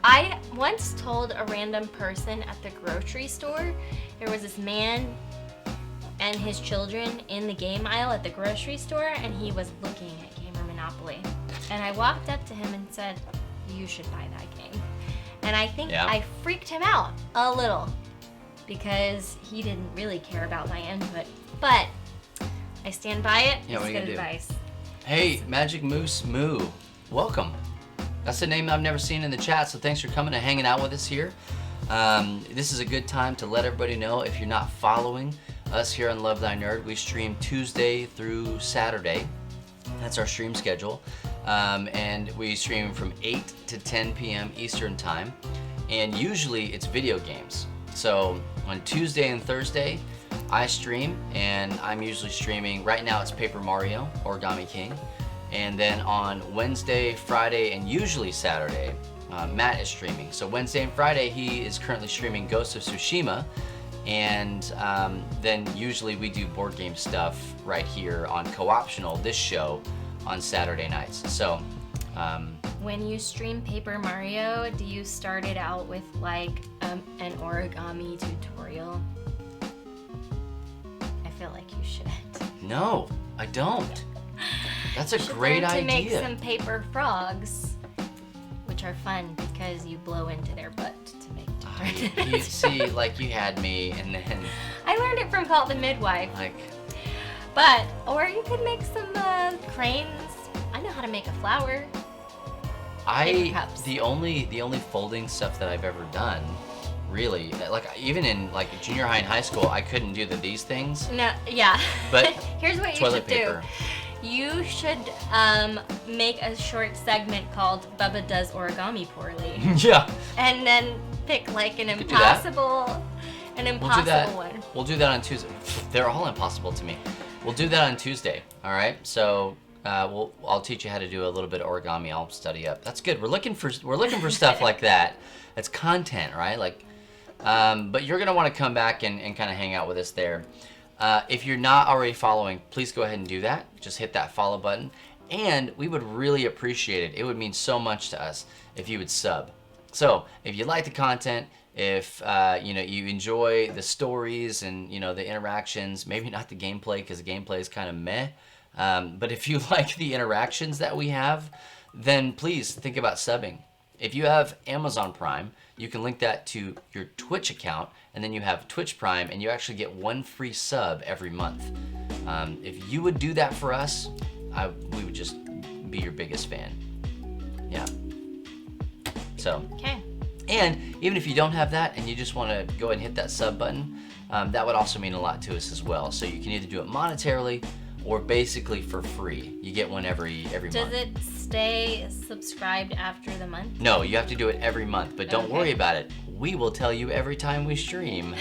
I once told a random person at the grocery store, there was this man and his children in the game aisle at the grocery store, and he was looking at Gamer Monopoly. And I walked up to him and said, you should buy that game. And I think I freaked him out a little because he didn't really care about my input. But I stand by it. Yeah, what are you it's good gonna do? advice. Hey, Magic Moose Moo, welcome. That's a name I've never seen in the chat, so thanks for coming and hanging out with us here. This is a good time to let everybody know, if you're not following us here on Love Thy Nerd, we stream Tuesday through Saturday. That's our stream schedule. And we stream from 8 to 10 p.m. Eastern Time. And usually it's video games. So on Tuesday and Thursday, I stream, and I'm usually streaming, right now it's Paper Mario, Origami King. And then on Wednesday, Friday, and usually Saturday, Matt is streaming. So Wednesday and Friday, he is currently streaming Ghost of Tsushima. And then usually we do board game stuff right here on Co-optional, this show, on Saturday nights. So When you stream Paper Mario, do you start it out with like an origami tutorial? I feel like you should. no, I don't. That's a You should great learn to idea. make some paper frogs, which are fun because you blow into their butt to make You see, like, you had me, and then I learned it from Call the Midwife. like, Or you could make some cranes. I know how to make a flower. Paper cups. the only folding stuff that I've ever done, really, like even in like junior high and high school, I couldn't do these things. No, yeah. But here's what you toilet should paper. do. You should make a short segment called Bubba Does Origami Poorly. Yeah. And then pick like an could do that. impossible one. We'll do that on Tuesday. They're all impossible to me. We'll do that on Tuesday. All right. So I'll teach you how to do a little bit of origami. I'll study up. That's good. We're looking for stuff like that. That's content, right? Like, but you're gonna want to come back and kind of hang out with us there. If you're not already following, please go ahead and do that. Just hit that follow button, and we would really appreciate it. It would mean so much to us if you would sub. So if you like the content, if you enjoy the stories and the interactions, maybe not the gameplay because the gameplay is kind of meh, but if you like the interactions that we have, then please think about subbing. If you have Amazon Prime, you can link that to your Twitch account, and then you have Twitch Prime, and you actually get 1 free sub every month. If you would do that for us, we would just be your biggest fan. Yeah. So. Okay. And even if you don't have that and you just want to go ahead and hit that sub button, that would also mean a lot to us as well. So you can either do it monetarily or basically for free. You get one every month. Does it stay subscribed after the month? No, you have to do it every month, but don't Okay. worry about it. We will tell you every time we stream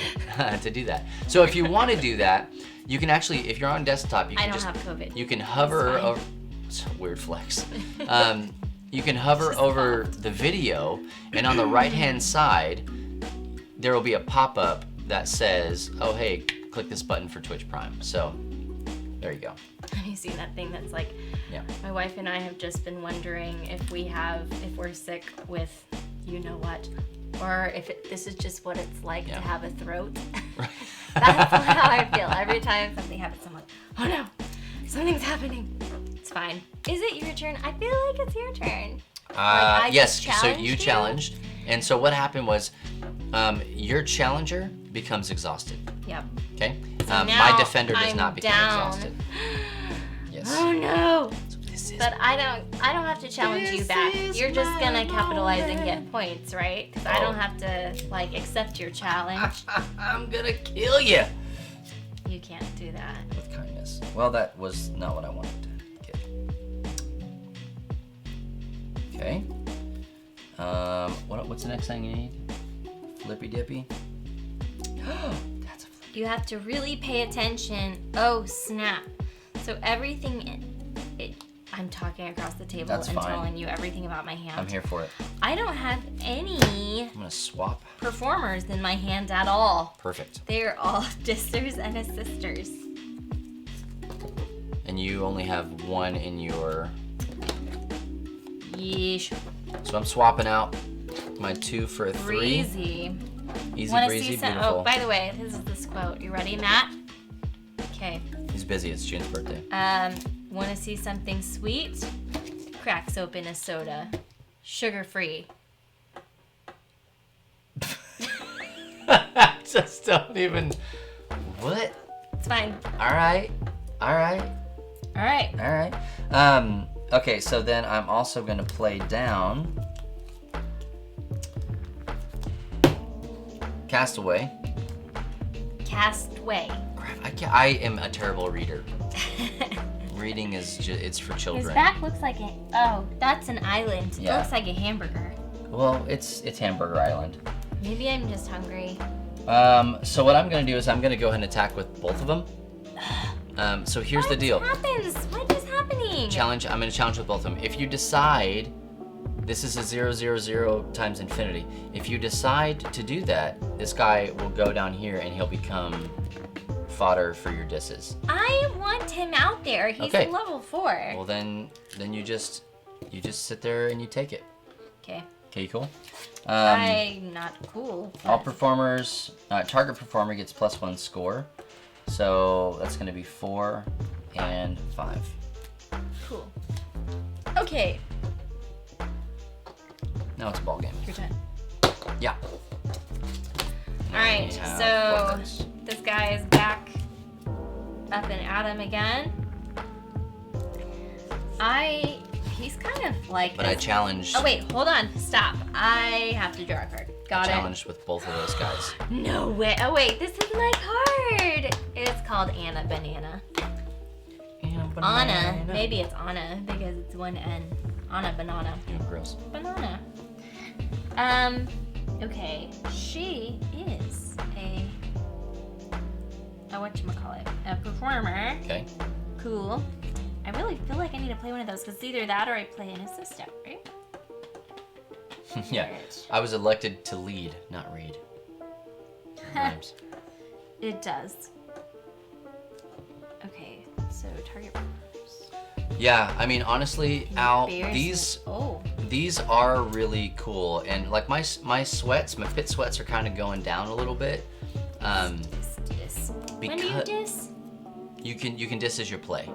to do that. So if you want to do that, you can actually, if you're on desktop, you can I don't just have COVID. you can hover It's fine. over. It's a weird flex. You can hover over the video, and on the right-hand side, there will be a pop-up that says, "Oh, hey, click this button for Twitch Prime." So there you go. Have you seen that thing that's like, Yeah. my wife and I have just been wondering if we're sick with you know what, or if this is just what it's like Yeah. to have a throat. That's how I feel every time something happens. I'm like, oh no, something's happening. It's fine. Is it your turn? I feel like it's your turn. I Yes. just So challenged you you? challenged, and so what happened was, your challenger becomes exhausted. Yep. Okay. So My now defender does I'm not become down. exhausted. Yes. Oh no. So this is. But I don't have to challenge you This back. is You're just gonna my capitalize and moment. get points, right? Because I Oh. don't have to like accept your challenge. I'm gonna kill you. You can't do that. With kindness. Well, that was not what I wanted to get. Okay. What's the next thing you need? Flippy dippy. That's a flip. You have to really pay attention. Oh snap! So everything, I'm talking across the table That's and fine. telling you everything about my hand. I'm here for it. I don't have any I'm gonna swap. performers in my hand at all. Perfect. They're all dissers and assisters. And you only have 1 in your... Yeesh. So I'm swapping out my 2 for a 3. Breezy. Easy Wanna breezy, see some? beautiful. Oh, by the way, this is this quote. You ready, Matt? Okay. He's busy. It's June's birthday. Want to see something sweet? Cracks open a soda. Sugar-free. Just don't even... What? It's fine. All right. All right. Okay, so then I'm also going to play down Castaway. Castaway. Crap, I am a terrible reader. Reading is it's for children. His back looks like a... Oh, that's an island. Yeah. It looks like a hamburger. Well, it's Hamburger Island. Maybe I'm just hungry. So what I'm going to do is I'm going to go ahead and attack with both of them. So here's the deal. What happens? What is happening? Challenge. I'm going to challenge with both of them. If you decide, this is a 0, 0, 0 times infinity. If you decide to do that, this guy will go down here and he'll become fodder for your disses. I want him out there. He's Okay. level 4. Well then you just sit there and you take it. Okay. Okay, cool. I'm not cool. All but- performers, target performer gets +1 score. So that's going to be 4 and 5. Cool. Okay. Now it's a ball game. Your turn. Yeah. All right. So this guy is back up and at him again. He's kind of like. But I challenged. Oh wait, hold on. Stop. I have to draw a card. Got it. Challenged with both of those guys. No way. Oh wait, this is my card. It's called Anna Banana. Anna. Maybe it's Anna because it's 1 N. Anna Banana. Yeah, gross. Banana. Okay. She is a performer. Okay. Cool. I really feel like I need to play one of those because it's either that or I play an assistant, right? Yeah. I was elected to lead, not read. Rhymes. It does. Okay, so target performers. Yeah, I mean honestly, Al, Bears these are really cool, and like my sweats, my pit sweats are kind of going down a little bit. Dis. When Because do you dis? you can diss as your play.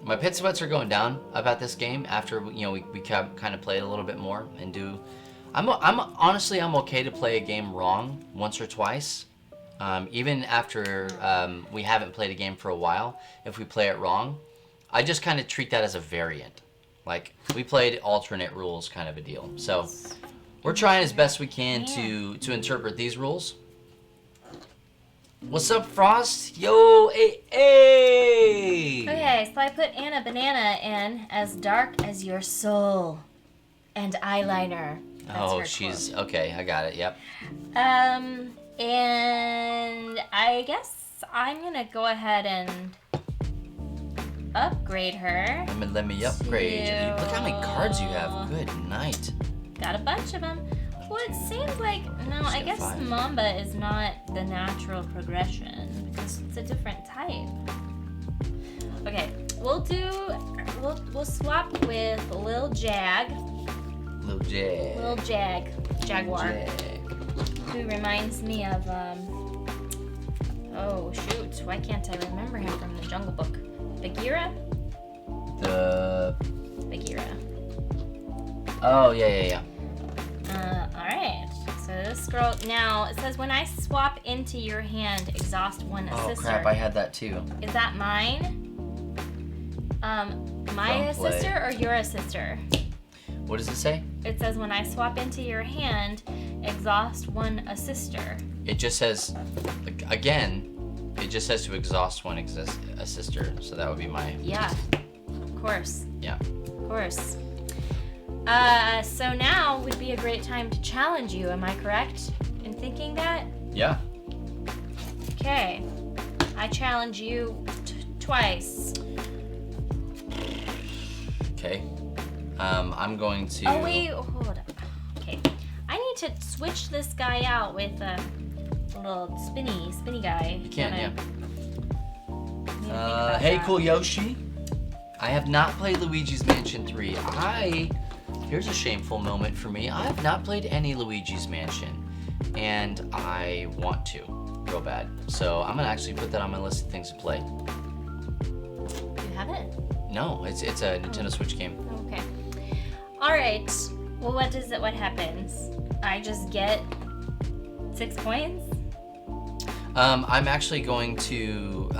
My pit sweats are going down about this game after we kind of play it a little bit more and do. I'm honestly okay to play a game wrong once or twice, even after we haven't played a game for a while. If we play it wrong, I just kind of treat that as a variant. Like we played alternate rules kind of a deal. So we're trying as best we can to interpret these rules. What's up, Frost? Yo, hey! Okay, so I put Anna Banana in as dark as your soul and eyeliner. That's her she's quote. okay. I got it. Yep. And I guess I'm gonna go ahead and upgrade her. Let me upgrade. to- Look how many cards you have. Good night. Got a bunch of them. Well, it seems like I got guess 5. Mamba is not the natural progression because it's a different type. Okay, we'll swap with Lil Jag. Lil Jaguar. Jag. Who reminds me of oh shoot, why can't I remember him from the Jungle Book? Bagheera? Bagheera. Oh yeah. Alright. So this scroll now it says when I swap into your hand, exhaust 1 Oh assister. crap! I had that too. Is that mine? My From play. assister or your assister? What does it say? It says when I swap into your hand, exhaust 1 assister. It just says again. It just says to exhaust 1 assister. So that would be my. Yeah. Of course. Yeah. Of course. So now would be a great time to challenge you, am I correct in thinking that? Yeah. Okay. I challenge you twice. Okay. I'm going to. Oh wait, hold on. Okay. I need to switch this guy out with a little spinny guy. You can, yeah. about Hey, that. cool Yoshi. I have not played Luigi's Mansion 3. Here's a shameful moment for me. I have not played any Luigi's Mansion, and I want to real bad. So I'm gonna actually put that on my list of things to play. You have it? No, it's a Nintendo Switch game. Okay. All right. Well, what happens? I just get 6 points? I'm actually going to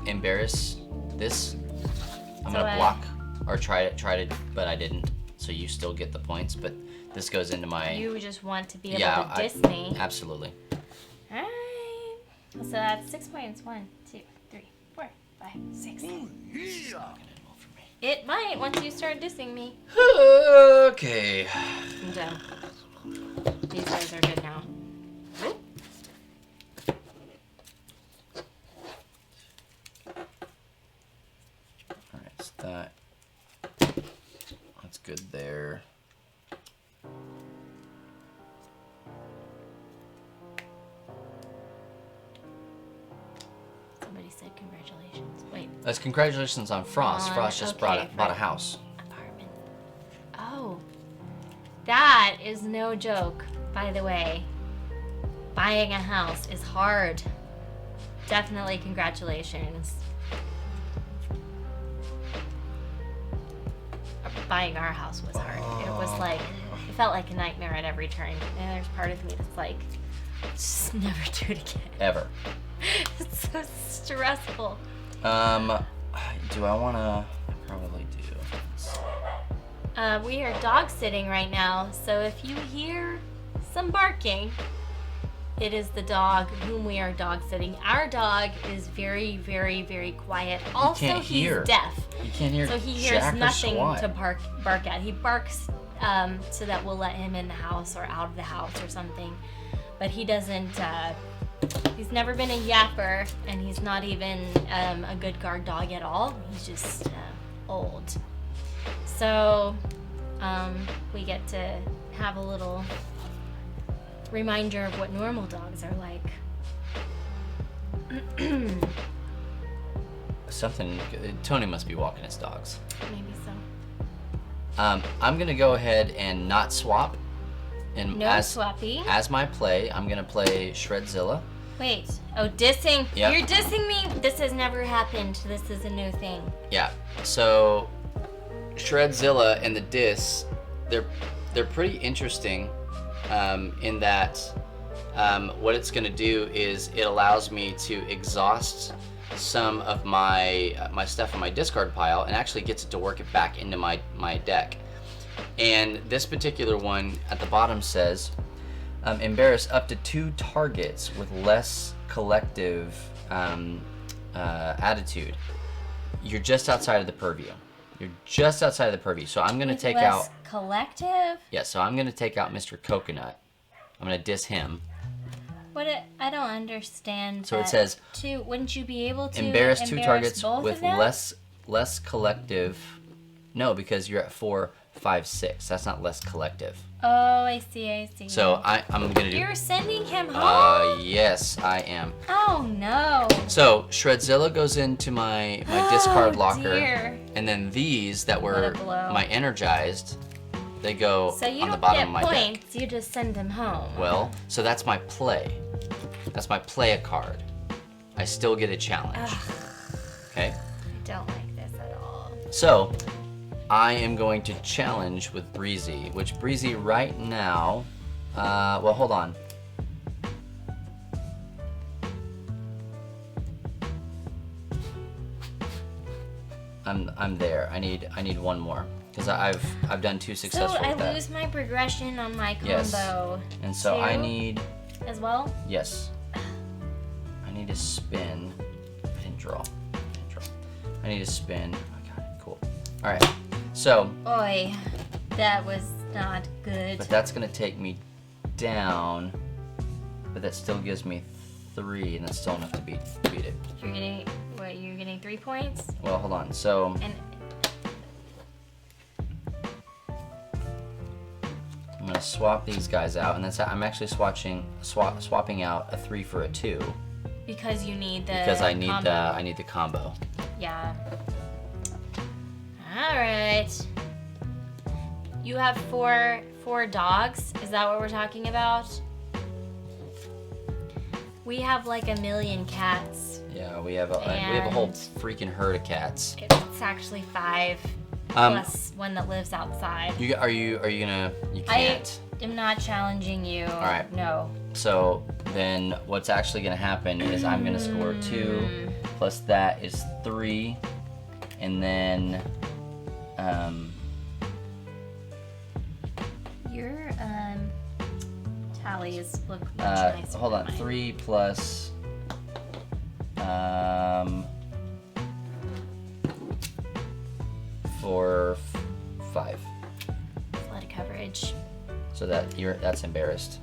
embarrass this. I'm gonna block or try to, but I didn't. So you still get the points, but this goes into my. You just want to be able to diss me. Absolutely. All right. So that's 6 points. 1, 2, 3, 4, 5, 6. It might once you start dissing me. Okay. I'm done. These guys are good now. Alright, so that's good there. Somebody said congratulations. Wait. That's congratulations on Frost. Frost just bought a house. Apartment. Oh. That is no joke, by the way. Buying a house is hard. Definitely congratulations. Buying our house was hard. It was like, it felt like a nightmare at every turn. And there's part of me that's like, just never do it again. Ever. It's so stressful. Do I wanna? I probably do. We are dog sitting right now, so if you hear some barking, it is the dog whom we are dog sitting. Our dog is very, very, very quiet. Also, can't hear. he's deaf. You can't hear. So he hears Jack or nothing SWAT. to bark at. He barks so that we'll let him in the house or out of the house or something. But he doesn't, he's never been a yapper, and he's not even a good guard dog at all. He's just old. So we get to have a little reminder of what normal dogs are like. Something. Tony must be walking his dogs. Maybe so. I'm gonna go ahead and not swap. And No swappy. as my play, I'm gonna play Shreddzilla. Wait. Oh, dissing. Yep. You're dissing me? This has never happened. This is a new thing. Yeah. So Shreddzilla and the diss, they're pretty interesting in that what it's gonna do is it allows me to exhaust some of my stuff in my discard pile and actually gets it to work it back into my deck. And this particular one at the bottom says, embarrass up to 2 targets with less collective attitude. You're just outside of the purview. You're just outside of the purview. So I'm gonna With take less out. collective? Yeah. So I'm gonna take out Mr. Coconut. I'm gonna diss him. I don't understand. So it that. says, Wouldn't you be able to embarrass 2 targets both with of them? less collective. No, because you're at 4, 5, 6. That's not less collective. Oh, I see. So I'm gonna do. You're sending him home? Yes, I am. Oh no. So Shreddzilla goes into my discard locker, dear. and then these that What were a blow. my energized, they go So you on the don't bottom get of my deck. points, you just send him home. Well, so that's my play. That's my play a card. I still get a challenge. Okay. I don't like this at all. So I am going to challenge with Breezy, which Breezy right now. Well, hold on. I'm there. I need one more because I've done 2 So successful I with that. lose my progression on my Yes. combo. And so I too, need as well. yes. I need to spin. I didn't draw. I need to spin. I got it. Cool. All right. So, Oi, that was not good. but that's gonna take me down. But that still gives me 3, and that's still enough to beat it. You're getting what? You're getting 3 points, Well, hold on. So and I'm gonna swap these guys out, and that's I'm actually swapping out a 3 for a 2. Because you need the Because I need combo. the combo. Yeah. All right. You have four dogs. Is that what we're talking about? We have like 1 million cats. Yeah, we have a whole freaking herd of cats. It's actually 5 plus one that lives outside. Are you gonna? You can't. I am not challenging you. All right. No. So then, what's actually gonna happen is I'm gonna score 2, plus that is 3, and then Your tallies look much nicer. hold than on, mine. 3 plus 4, 5. Flood coverage. So that's embarrassed.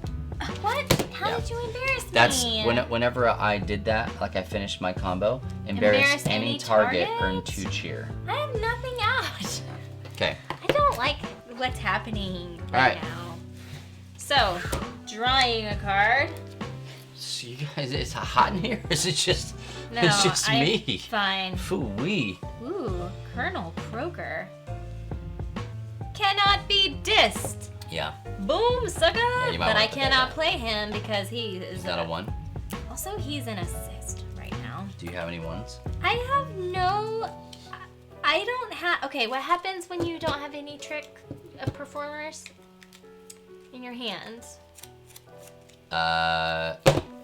What? How Yeah. did you embarrass That's me? whenever I did that, like I finished my combo, embarrass any target earned 2 cheer. I have nothing out. Okay. I don't like what's happening All right. now. So, drawing a card. So you guys, it's hot in here. Is it just? No, it's just I'm me. fine. Foo-wee. Ooh, Colonel Croker. Cannot be dissed. Yeah. Boom, sucker! you might But wanna I put that cannot down. play him because he is Is that a 1? Also, he's an assist right now. Do you have any 1s? I have no. I don't have. Okay, what happens when you don't have any trick performers in your hands?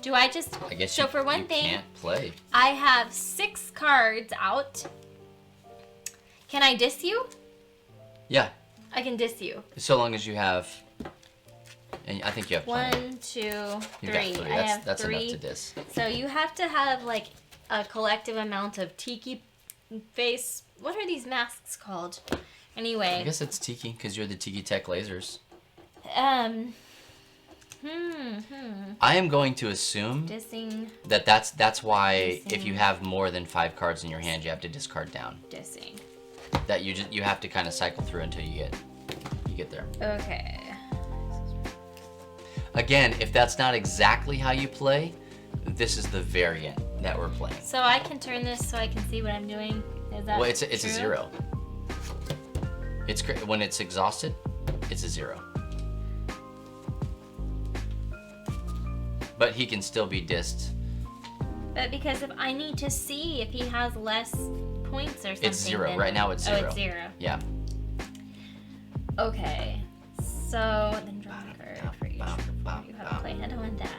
Do I just? I guess So you, for one you thing, can't play. I have 6 cards out. Can I diss you? Yeah, I can diss you. so long as you have. And I think you have plenty. 1, 2, 3. You've got 3. I have That's 3. enough to diss. So you have to have like a collective amount of tiki face. What are these masks called? I Anyway. guess it's Tiki because you're the Tiki Tech lasers. I am going to assume Dissing, that's why if you Dissing. have more than 5 cards in your hand, you have to discard down. dissing. That you have to kind of cycle through until you get there. Okay. Again, if that's not exactly how you play, this is the variant that we're playing. So I can turn this so I can see what I'm doing. Is that Well, it's a true? 0. When it's exhausted, it's a 0. But he can still be dissed. But because if I need to see if he has less points or something. It's 0. then- Right now it's 0. Oh, it's 0. Yeah. Okay. So then draw a card for each performer. You have to play head on that.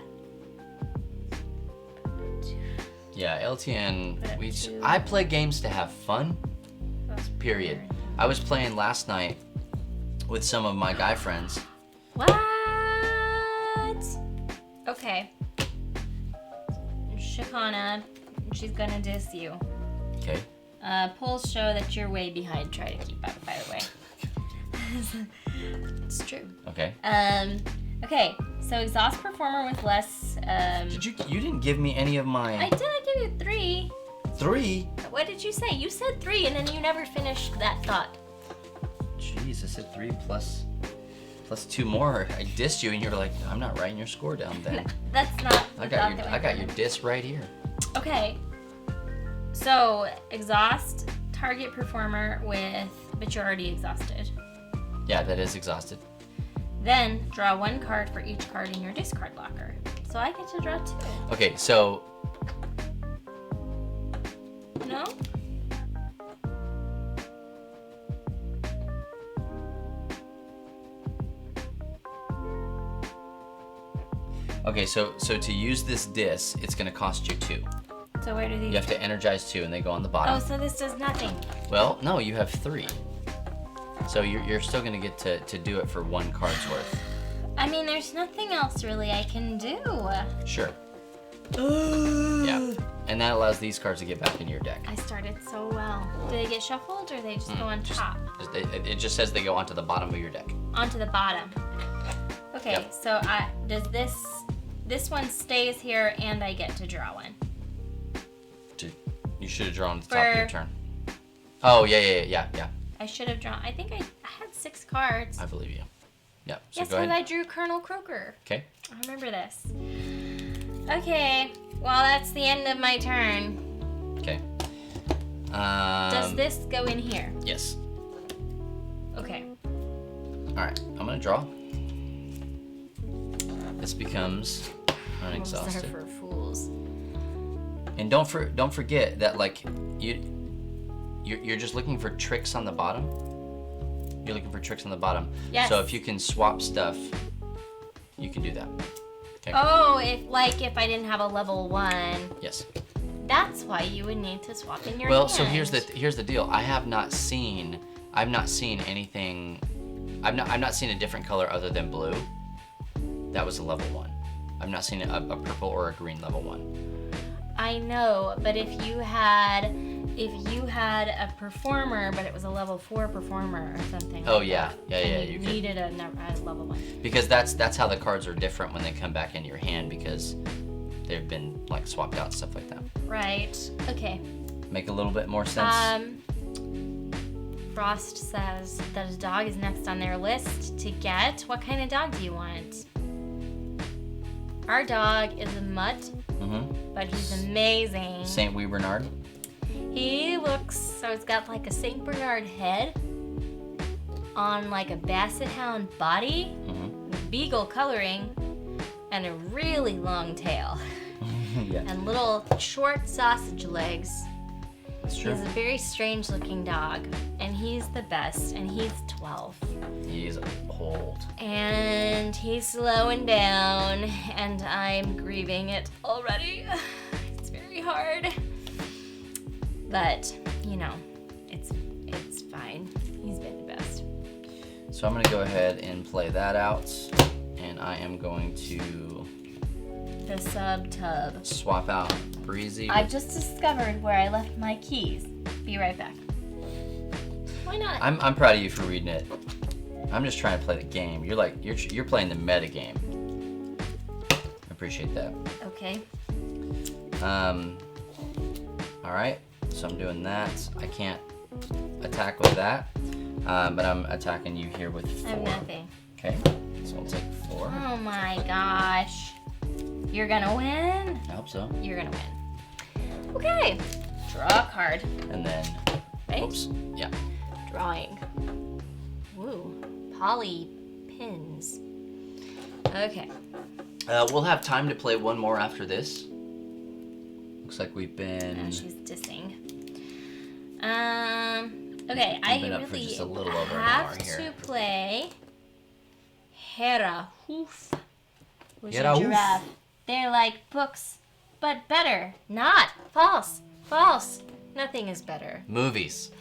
Yeah, LTN. Put up 2. I play games to have fun. Period. I was playing last night with some of my guy friends. What? Okay. Shakana, she's gonna diss you. Okay. Polls show that you're way behind. Try to keep up, by the way. It's true. Okay. Okay. So exhaust performer with less. You didn't give me any of I my did give you 3. 3? What did you say? You said 3, and then you never finished that thought. Jeez, I said 3 plus 2 more. I dissed you, and you're like, I'm not writing your score down then. That's not. I the thought that got went your through. diss right here. Okay. So exhaust target performer with, but you're already exhausted. Yeah, that is exhausted. Then draw 1 card for each card in your discard locker. So I get to draw 2. Okay, so No? so to use this diss, it's gonna cost you 2. So where do these? You have to energize 2, and they go on the Oh, bottom. so this does nothing. Well, no, you have 3. So you're still gonna get to do it for 1 card's worth. I mean, there's nothing else really I can do. Sure. Yeah. And that allows these cards to get back into your deck. I started so well. Do they get shuffled or they just go on top? It just says they go onto the bottom of your deck. Onto the bottom. Okay, Yep. so does this one stays here and I get to draw 1? You should have drawn at the top of your For- turn. Oh, yeah. I should have drawn. I think I had 6 cards. I believe you. Yeah. So Yes, go because ahead. I drew Colonel Croker. Okay. I remember this. Okay, Well, that's the end of my turn. Okay. Does this go in here? Yes. Okay. All right. I'm gonna draw. This becomes unexhausted. For fools. And don't forget that like you're just looking for tricks on the bottom. You're looking for tricks on the bottom. Yes. So if you can swap stuff, you can do that. Okay. Oh, if I didn't have a level 1. Yes. That's why you would need to swap in your Well, hand. so here's the deal. I've not seen anything. I've not seen a different color other than blue. That was a level 1. I've not seen a purple or a green level 1. I know, but if you had a performer, but it was a level 4 performer or something. Oh like yeah, that, yeah. and You needed a level 1. because that's how the cards are different when they come back into your hand because they've been like swapped out and stuff like that. Right. Okay. Make a little bit more sense. Frost says that a dog is next on their list to get. What kind of dog do you want? Our dog is a mutt, but he's amazing. Saint Wee Bernard. He looks, so it's got like a Saint Bernard head on like a Basset Hound body, beagle coloring, and a really long tail. Yeah. And little short sausage legs. That's true. He's a very strange looking dog, and he's the best, and he's 12. He's old. And he's slowing down, and I'm grieving it already. It's very hard. But, it's fine. He's been the best. So I'm gonna go ahead and play that out, and I am going to The sub-tub. swap out Breezy. I've just discovered where I left my keys. Be right back. Why not? I'm proud of you for reading it. I'm just trying to play the game. You're playing the meta game. I appreciate that. Okay. All right. So I'm doing that. I can't attack with that, but I'm attacking you here with 4. I have nothing. Okay. So I'll take 4. Oh my gosh. You're gonna win? I hope so. You're gonna win. Okay. Draw a card. And then, Right? oops. Yeah. Drawing. Woo. Poly pins. Okay. We'll have time to play one more after this. Looks like we've been. Oh, she's dissing. Okay, I been up for really just a little over an have hour here. to play Hera Hoof, which Hera is Hoof. giraffe. They're like books, but better. Not false. False. Nothing is better. Movies.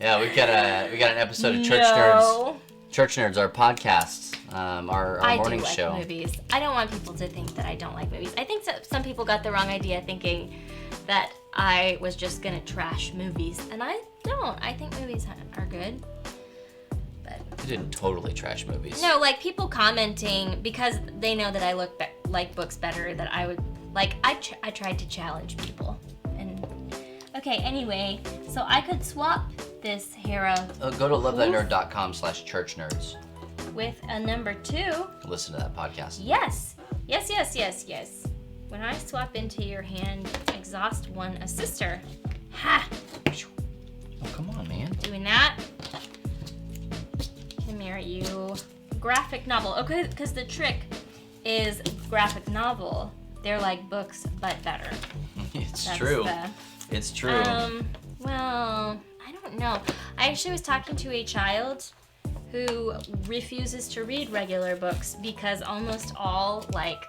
Yeah, we got an episode of Church Nerds. Church Nerds, our podcast, our I morning do like show. movies. I don't want people to think that I don't like movies. I think some people got the wrong idea thinking that I was just gonna trash movies, and I don't. I think movies are good. But You didn't totally trash movies. no, like people commenting because they know that I like books better. That I would like. I tried to challenge people. And okay, anyway, so I could swap this Hera Go to lovethatnerd.com/churchnerds. with a number 2. Listen to that podcast. Yes. Yes. When I swap into your hand, exhaust 1 a sister. Ha! Oh, come on, man. Doing that. Come here, you. Graphic novel. Okay, because the trick is graphic novel. They're like books, but better. It's That's true. the- It's true. Well, I don't know. I actually was talking to a child who refuses to read regular books because almost all like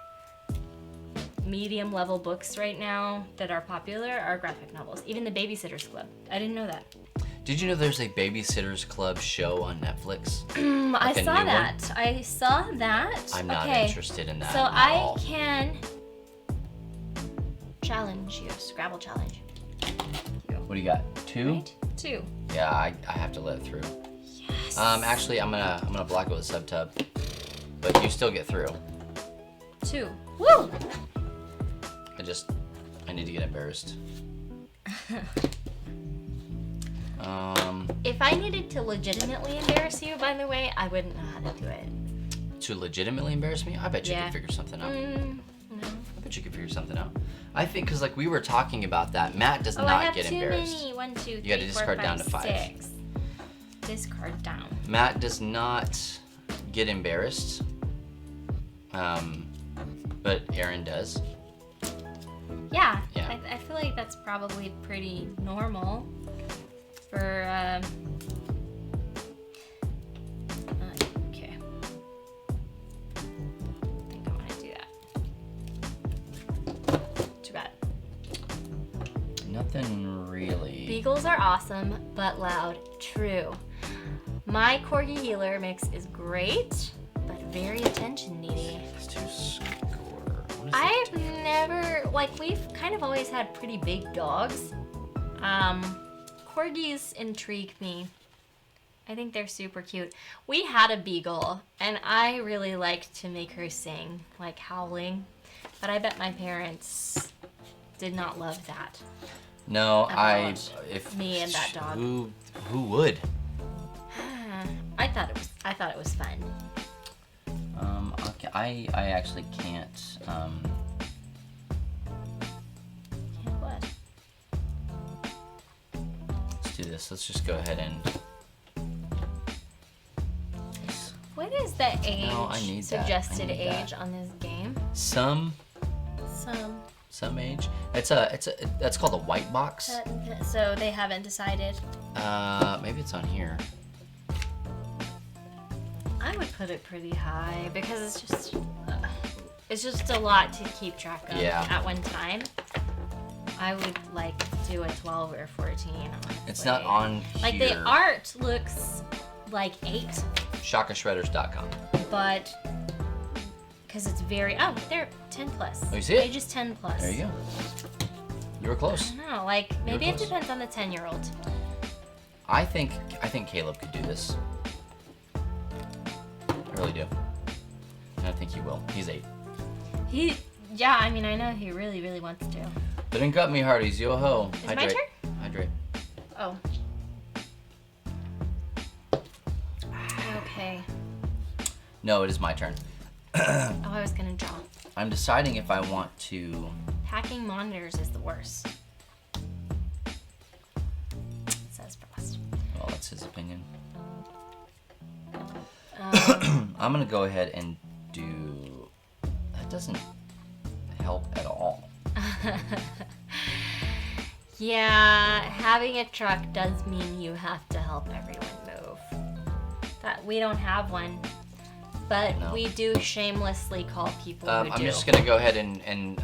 medium level books right now that are popular are graphic novels. Even the Babysitter's Club. I didn't know that. Did you know there's a Babysitter's Club show on Netflix? I Like a saw new that. one? I saw that. I'm not Okay. interested in that So at I all. can challenge you. Scrabble challenge. What do you got? 2? Right? 2. Yeah, I have to let it through. Yes. Actually, I'm gonna block it with a sub-tub, but you still get through. 2. Woo! I need to get embarrassed. If I needed to legitimately embarrass you, by the way, I wouldn't know how to do it. to legitimately embarrass me, I bet you could figure something out. No. I bet you could figure something out. I think because like we were talking about that, Matt does I not have get too embarrassed. many. 1, 2, 3, You gotta 4, discard 5, down to 5. 6. Discard down. Matt does not get embarrassed, but Aaron does. Yeah. Yeah. I feel like that's probably pretty normal for. Okay. I think I want to do that. Too bad. Nothing really. Beagles are awesome, but loud. True. My corgi healer mix is great, but very attention needy. Let's do score. I've never, like, we've kind of always had pretty big dogs. Corgis intrigue me. I think they're super cute. We had a beagle, and I really liked to make her sing, like howling. But I bet my parents did not love that. No, About if me and that dog. Who would? I thought it was fun. Okay, I actually can't. What? Let's do this. Let's just go ahead and. What is the age? No, I need that. Suggested I need age that. on this game? Some age. That's called a white box. So they haven't decided. Maybe it's on here. I would put it pretty high because it's just a lot to keep track of at one time. I would like do a 12 or 14. Honestly. It's not on here. Like the art looks like 8. ShakaShredders.com. But because it's very they're 10 plus. Oh, you see it? Ages 10 plus. There you go. You were close. I don't know, like maybe it close. depends on the 10-year-old. I think Caleb could do this. I really do. And I think he will. He's 8. Yeah, I mean I know he really, really wants to. Didn't cut me, hearties. Yo ho. Is Hydrate. my turn? Hydrate. Oh. Okay. No, it is my turn. Oh, I was gonna draw. I'm deciding if I want to. Hacking monitors is the worst. Says Frost. Well, that's his opinion. Um, I'm gonna go ahead and do. That doesn't help at all. Yeah, having a truck does mean you have to help everyone move. That we don't have one, but No. we do shamelessly call people who do. I'm just gonna go ahead and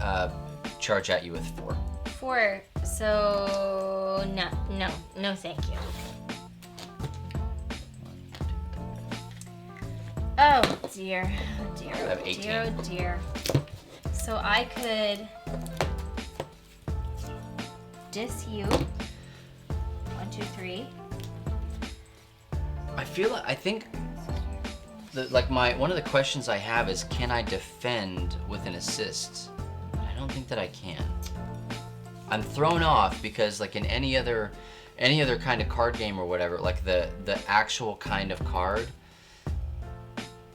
charge at you with 4. 4. So no, thank you. Oh dear, oh dear, I have oh 18. dear, oh dear. So I could diss you. 1, 2, 3. I think one of the questions I have is, can I defend with an assist? I don't think that I can. I'm thrown off because like in any other kind of card game or whatever, like the actual kind of card,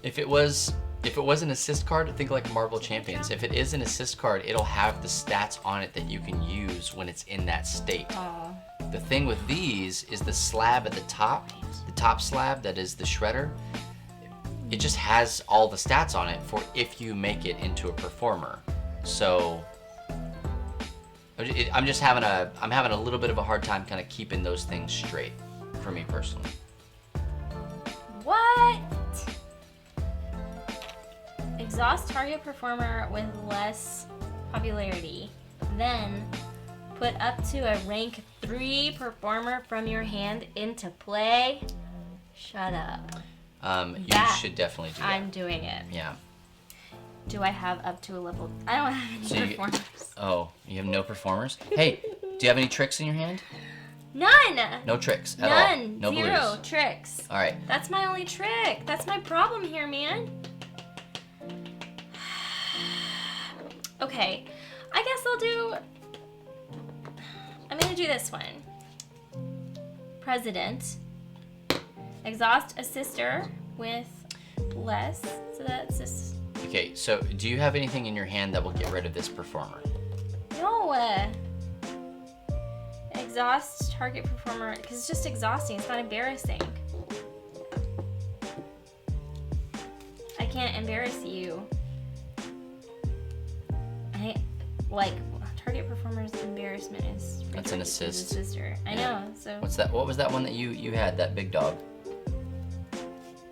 if it was an assist card, think like Marvel Champions. If it is an assist card, it'll have the stats on it that you can use when it's in that state. Oh. The thing with these is the slab at the top slab that is the shredder, it just has all the stats on it for if you make it into a performer. So I'm having a little bit of a hard time kind of keeping those things straight for me personally. What? Exhaust target performer with less popularity. Then put up to a rank 3 performer from your hand into play. Shut up. You should definitely do that. I'm doing it. Yeah. Do I have up to a level? I don't have any performers. You have no performers? Hey, do you have any tricks in your hand? None. No tricks at all. None. No Zero blues. tricks. All right. That's my only trick. That's my problem here, man. Okay, I guess I'm gonna do this one. President. Exhaust assister with less. So that's just... Okay, so do you have anything in your hand that will get rid of this performer? No. Exhaust target performer, because it's just exhausting. It's not embarrassing. I can't embarrass you. Target performer's embarrassment is... That's an assist. Sister. I know, so... What's that? What was that one that you had, that big dog?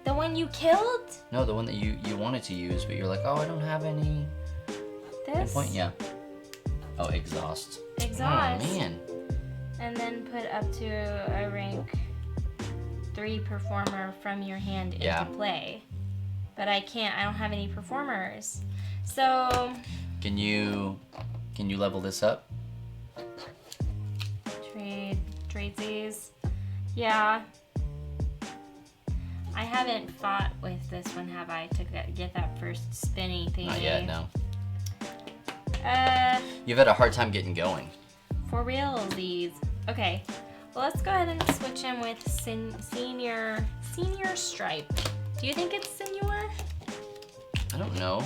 The one you killed? No, the one that you wanted to use, but you're like, oh, I don't have any... This? Point, yeah. Oh, exhaust. Exhaust. Oh, man. And then put up to a rank 3 performer from your hand into play. But I can't, I don't have any performers. So... Can you level this up? Trade these. Yeah. I haven't fought with this one, have I? To get that first spinny thingy. Not yet, no. You've had a hard time getting going. For realsies. Okay. Well, let's go ahead and switch him with senior stripe. Do you think it's senior? I don't know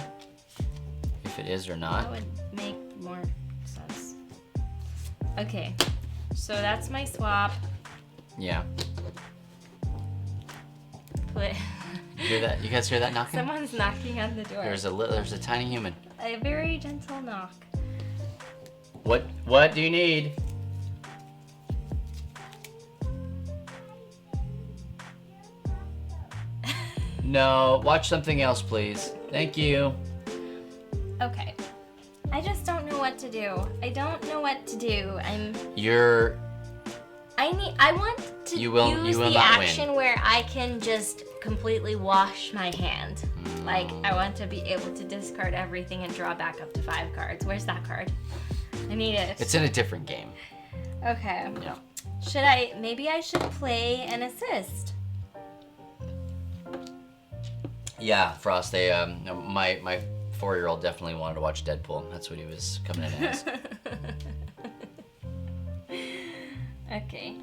if it is or not. That would make more sense. Okay. So that's my swap. Yeah. Put. Hear that? You guys hear that knocking? Someone's knocking on the door. There's a tiny human. A very gentle knock. What do you need? No, watch something else, please. Thank you. Okay. I just don't know what to do. I don't know what to do. I want to use the action where I can just completely wash my hand. Like, I want to be able to discard everything and draw back up to 5 cards. Where's that card? I need it. It's in a different game. Okay. Yeah. Maybe I should play an assist. Yeah, Frost, my 4-year-old definitely wanted to watch Deadpool. That's what he was coming in as. Okay.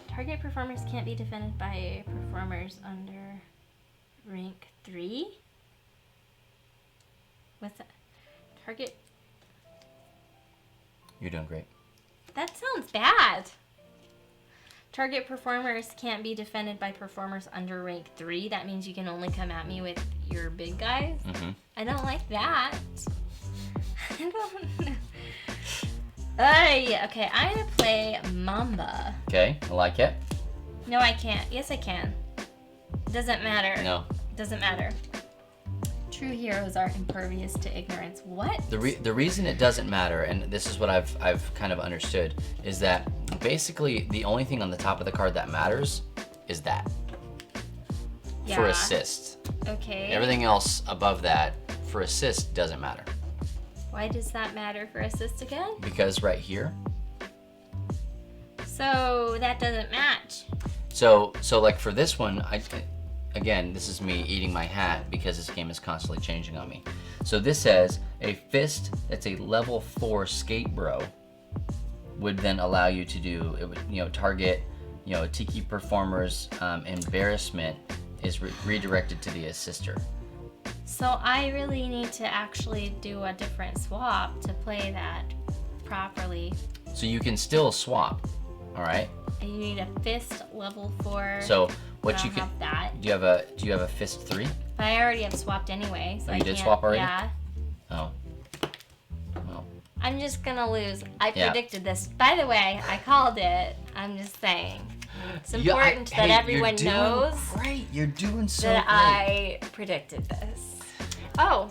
Target performers can't be defended by performers under rank 3? What's that? Target... You're doing great. That sounds bad. Target performers can't be defended by performers under rank 3. That means you can only come at me with your big guys. Mm-hmm. I don't like that. I don't know. Okay, I'm gonna play Mamba. Okay, I like it. No, I can't. Yes, I can. Doesn't matter. No. Doesn't matter. True heroes are impervious to ignorance. What? The reason it doesn't matter, and this is what I've kind of understood, is that basically the only thing on the top of the card that matters is that. Yeah. For assist. Okay. Everything else above that for assist doesn't matter. Why does that matter for assist again? Because right here. So that doesn't match. So like for this one, again, this is me eating my hat because this game is constantly changing on me. So this says a fist that's a level 4 skate bro would then allow you to do, it would, target, Tiki performer's embarrassment is redirected to the assister. So I really need to actually do a different swap to play that properly. So you can still swap, all right? And you need a fist level 4. So what you can have that. Do you have a fist 3? But I already have swapped anyway. So you did swap already? Yeah. Oh. Well. I'm just gonna lose. I predicted this. By the way, I called it. I'm just saying. It's important that everyone knows. Great, you're doing so that great. I predicted this. Oh,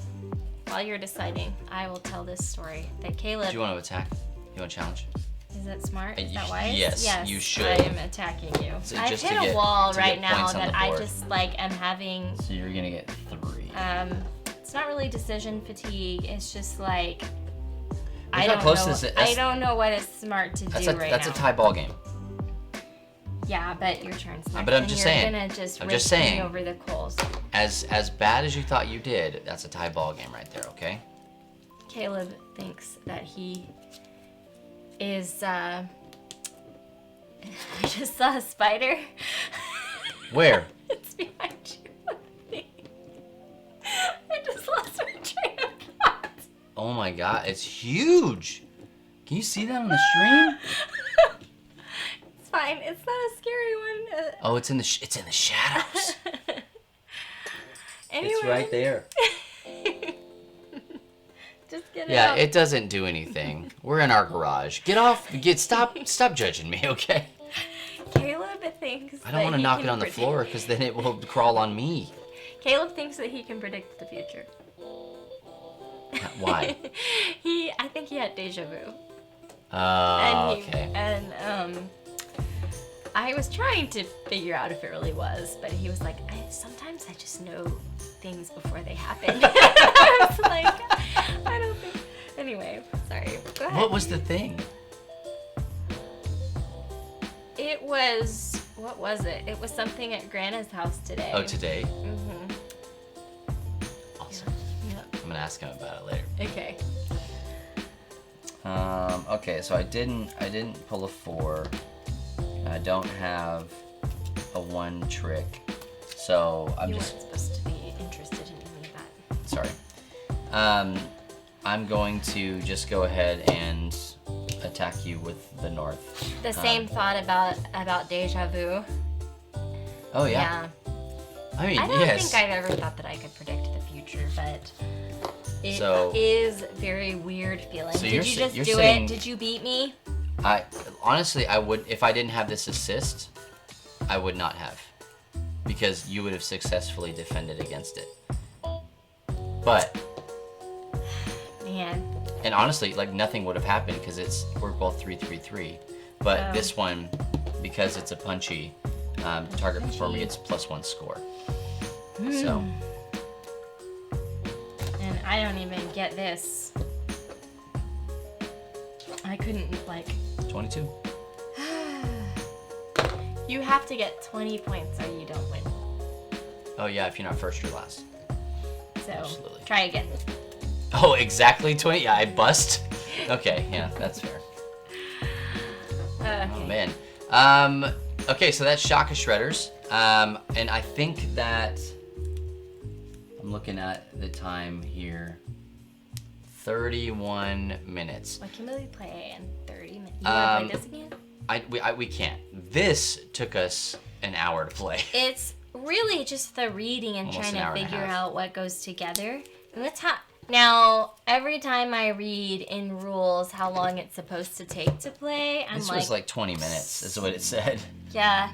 while you're deciding, I will tell this story. That Caleb. Do you want to attack? You want to challenge? Is that smart? Is that wise? Yes, you should. I am attacking you. So I've hit a wall right now that I board. just am having. So you're gonna get 3. It's not really decision fatigue. It's just I don't know what is smart to do right now. That's a tie ball game. Yeah, but your turn's next. But I'm just saying. You're gonna just rake me over the coals. As bad as you thought you did, that's a tie ball game right there. Okay. Caleb thinks that he is. I just saw a spider. Where? It's behind you. Oh my god, it's huge. Can you see that on the stream? It's fine. It's not a scary one. Oh, it's in the shadows. Anyway. It's right there. Just get Yeah, out. it doesn't do anything. We're in our garage. Get off. Stop judging me, okay? Caleb thinks I don't want to knock it on the floor because then it will crawl on me. Caleb thinks that he can predict the future. Why? I think he had deja vu. Oh, okay. And I was trying to figure out if it really was, but he was like, sometimes I just know things before they happen. I was like, I don't think. Anyway, sorry. Go ahead. What was the thing? It was, what was it? It was something at Grana's house today. Oh, today? Mm-hmm. Awesome. Yeah. I'm going to ask him about it later. Okay. Okay, so I didn't pull a 4. I don't have a 1 trick. So I'm You just weren't supposed to be interested in any of that. sorry. I'm going to just go ahead and attack you with the north. The same thought about deja vu. Oh yeah. I mean, I don't yes. think I've ever thought that I could predict the future, but it So- is very weird feeling. So Did you're you just you're do saying- it? Did you beat me? I honestly I would if I didn't have this assist, I would not have. Because you would have successfully defended against it. But Man. and honestly, like nothing would have happened because we're both 3-3-3. But Oh. this one, because it's a punchy target performer gets +1 score. So And I don't even get this. I couldn't, like... 22. You have to get 20 points or you don't win. Oh yeah, if you're not first or last. So, Absolutely. try again. Oh, exactly 20? Yeah, I bust. Okay, yeah, that's fair. Okay. Oh man. Okay, so that's Shaka Shredders. And I think that I'm looking at the time here. 31 minutes. What can we play in 30 minutes? You want to play this again? We can't. This took us an hour to play. It's really just the reading and Almost trying an hour to and a figure half. out what goes together. And that's how. Now, every time I read in rules how long it's supposed to take to play, I'm This was like 20 minutes, is what it said. yeah,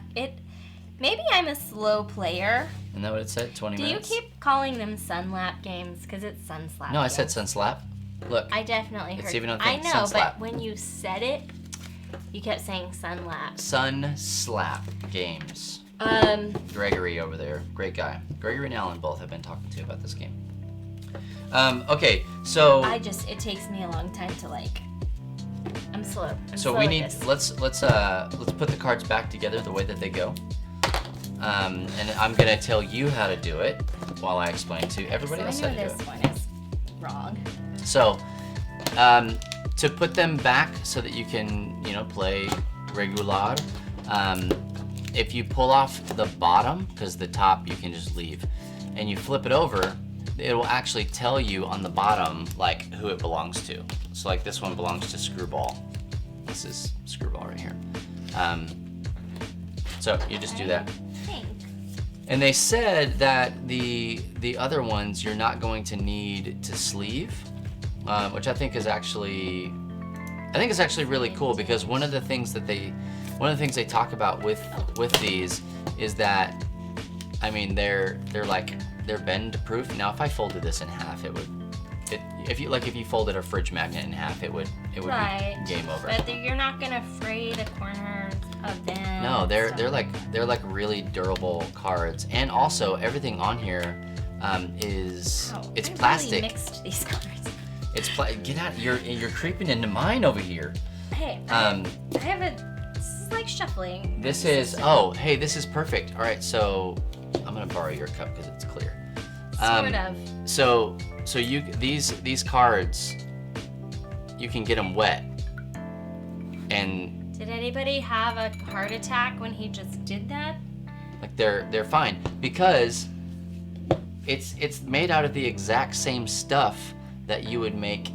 maybe I'm a slow player. Isn't that what it said? 20 Do minutes? you keep calling them Sunlap games? Because it's Sunslap. No, I said games. Sunslap. Look. I definitely It's heard. even on the I thing, know, Sunslap. but when you said it, you kept saying Sunlap. Sunslap Games. Gregory over there, great guy. Gregory and Alan both have been talking to about this game. Okay, so it takes me a long time to like. I'm slow. I'm so slow we at need this. let's put the cards back together the way that they go. And I'm gonna tell you how to do it while I explain to everybody else So how I to know do this it. one is wrong. So, to put them back so that you can, play regular, if you pull off the bottom, because the top you can just leave, and you flip it over, it will actually tell you on the bottom, like, who it belongs to. So, like, this one belongs to Screwball. This is Screwball right here. So, you just do that. Thanks. And they said that the other ones you're not going to need to sleeve, which I think is actually really cool because one of the things they talk about with these is that, I mean, they're bend proof. Now, if I folded this in half, if you folded a fridge magnet in half, it would Right. be game over. But you're not gonna fray the corners of them. No, they're like really durable cards, and also everything on here is it's I plastic. Really mixed these cards. It's get out! You're creeping into mine over here. Hey, I have a. This is like shuffling. This is perfect. All right, so I'm gonna borrow your cup because it's clear. Sort of. So you these cards, you can get them wet, and Did anybody have a heart attack when he just did that? like they're fine because it's made out of the exact same stuff that you would make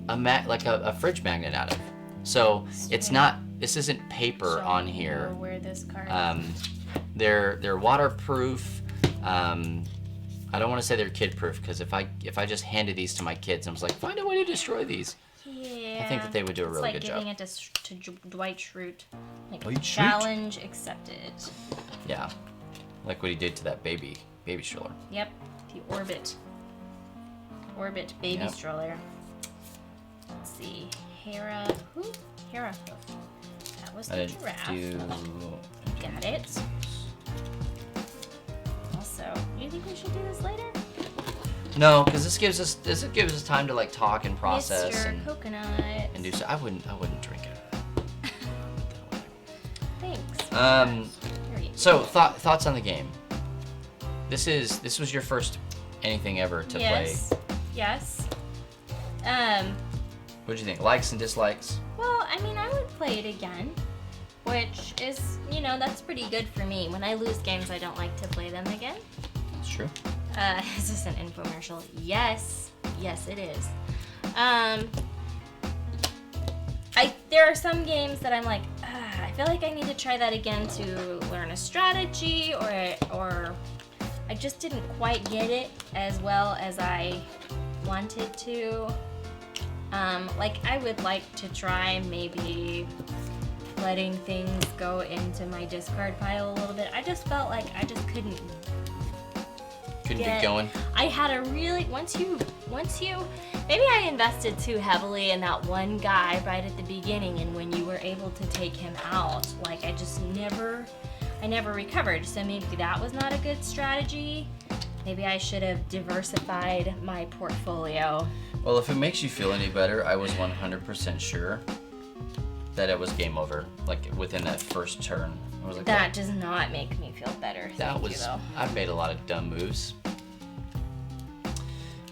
a fridge magnet out of. So it's not. This isn't paper on here. Where this card They're waterproof. I don't want to say they're kid-proof because if I just handed these to my kids and was like, find a way to destroy these, yeah, I think that they would do a really good job. It's like giving it to Dwight Schrute. Like, Dwight Schrute? challenge accepted. Yeah, like what he did to that baby stroller. Yep, the Orbit baby stroller. Let's see, Hera hoof. That was the giraffe. Got it. Also, do you think we should do this later? No, because this gives us time to like talk and process Mr. and Coconut. and do so. I wouldn't drink it. Thanks. So thoughts on the game. This was your first anything ever to play. Yes. What'd you think? Likes and dislikes? Well, I mean, I would play it again, which is, that's pretty good for me. When I lose games, I don't like to play them again. It's true. Is this an infomercial? Yes, it is. There are some games that I'm like, I feel like I need to try that again to learn a strategy, or I just didn't quite get it as well as I wanted to. I would like to try maybe letting things go into my discard pile a little bit. I just felt like I just couldn't get going. I had a really once you maybe I invested too heavily in that one guy right at the beginning, and when you were able to take him out, like I never recovered. So maybe that was not a good strategy. Maybe I should have diversified my portfolio. Well, if it makes you feel any better, I was 100% sure that it was game over, like within that first turn. I was like, that does not make me feel better. I've made a lot of dumb moves.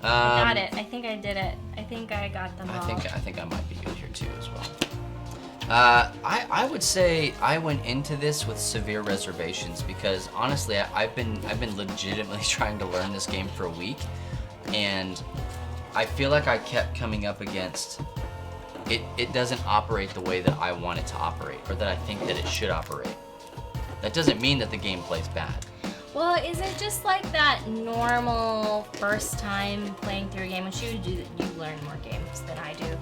I got it. I think I did it. I think I got them all. I think I might be good here too as well. I would say I went into this with severe reservations because honestly, I've been legitimately trying to learn this game for a week, and I feel like I kept coming up against it doesn't operate the way that I want it to operate, or that I think that it should operate. That doesn't mean that the gameplay's bad. Well, is it just like that normal first time playing through a game, which you learn more games than I do,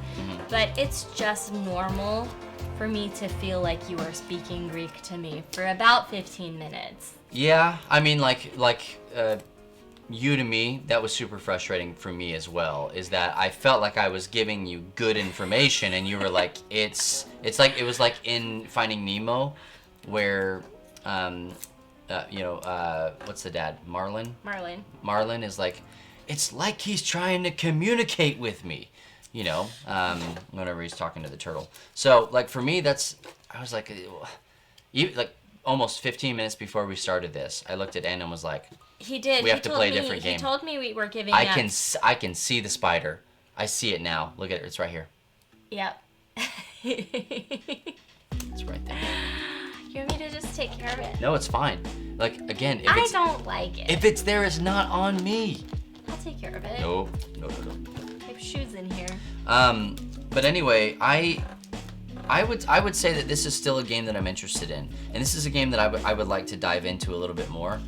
but it's just normal for me to feel like you are speaking Greek to me for about 15 minutes. Yeah, I mean, you to me, that was super frustrating for me as well, is that I felt like I was giving you good information and you were like, it was like in Finding Nemo where, what's the dad? Marlin? Marlin is like, it's like he's trying to communicate with me, whenever he's talking to the turtle. So, like, for me, I was like, almost 15 minutes before we started this, I looked at Anna and was like, he did. We have to play a different game. He told me we were giving I can see the spider. I see it now. Look at it. It's right here. Yep. It's right there. You want me to just take care of it? No, it's fine. Like, again, I don't like it. If it's there, it's not on me. I'll take care of it. No. I have shoes in here. But anyway, I would say that this is still a game that I'm interested in, and this is a game that I would like to dive into a little bit more,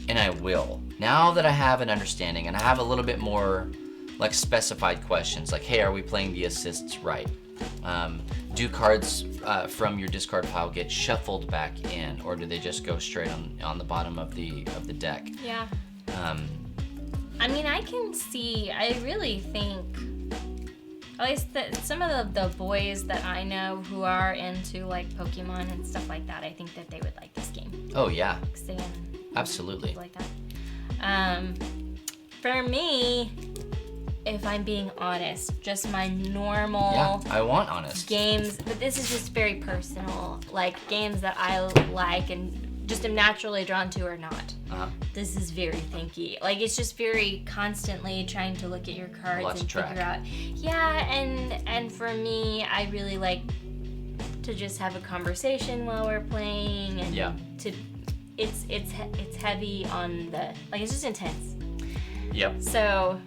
and I will. Now that I have an understanding and I have a little bit more like specified questions, like, hey, are we playing the assists right? Do cards from your discard pile get shuffled back in, or do they just go straight on the bottom of the deck? Yeah. I mean, I really think, at least some of the boys that I know who are into like Pokemon and stuff like that, I think that they would like this game. Oh yeah. Absolutely. Like that. For me, if I'm being honest, just my normal. Yeah, I want honest. Games, but this is just very personal. Like games that I like and just am naturally drawn to or not. This is very thinky. Like it's just very constantly trying to look at your cards and figure out. Yeah, and for me, I really like to just have a conversation while we're playing and it's heavy on the, like, it's just intense. Yep. So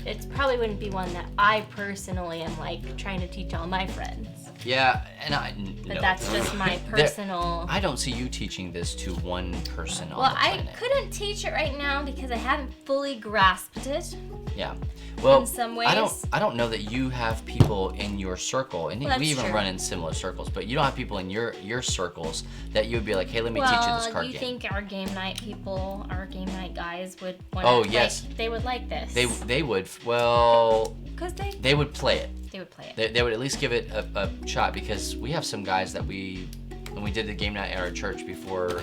it probably wouldn't be one that I personally am like trying to teach all my friends. Yeah, and But no. that's just my personal. I don't see you teaching this to one person on the Well, planet. I couldn't teach it right now because I haven't fully grasped it. Yeah. Well, In some ways. I don't know that you have people in your circle, and Well, we that's even true. run in similar circles, but you don't have people in your circles that you would be like, hey, let me teach you this card you game. think our game night people, our game night guys would want Oh, to yes. they would like this. They would, well, Because they would play it. they would play it. They would at least give it a shot, because we have some guys that when we did the game night at our church before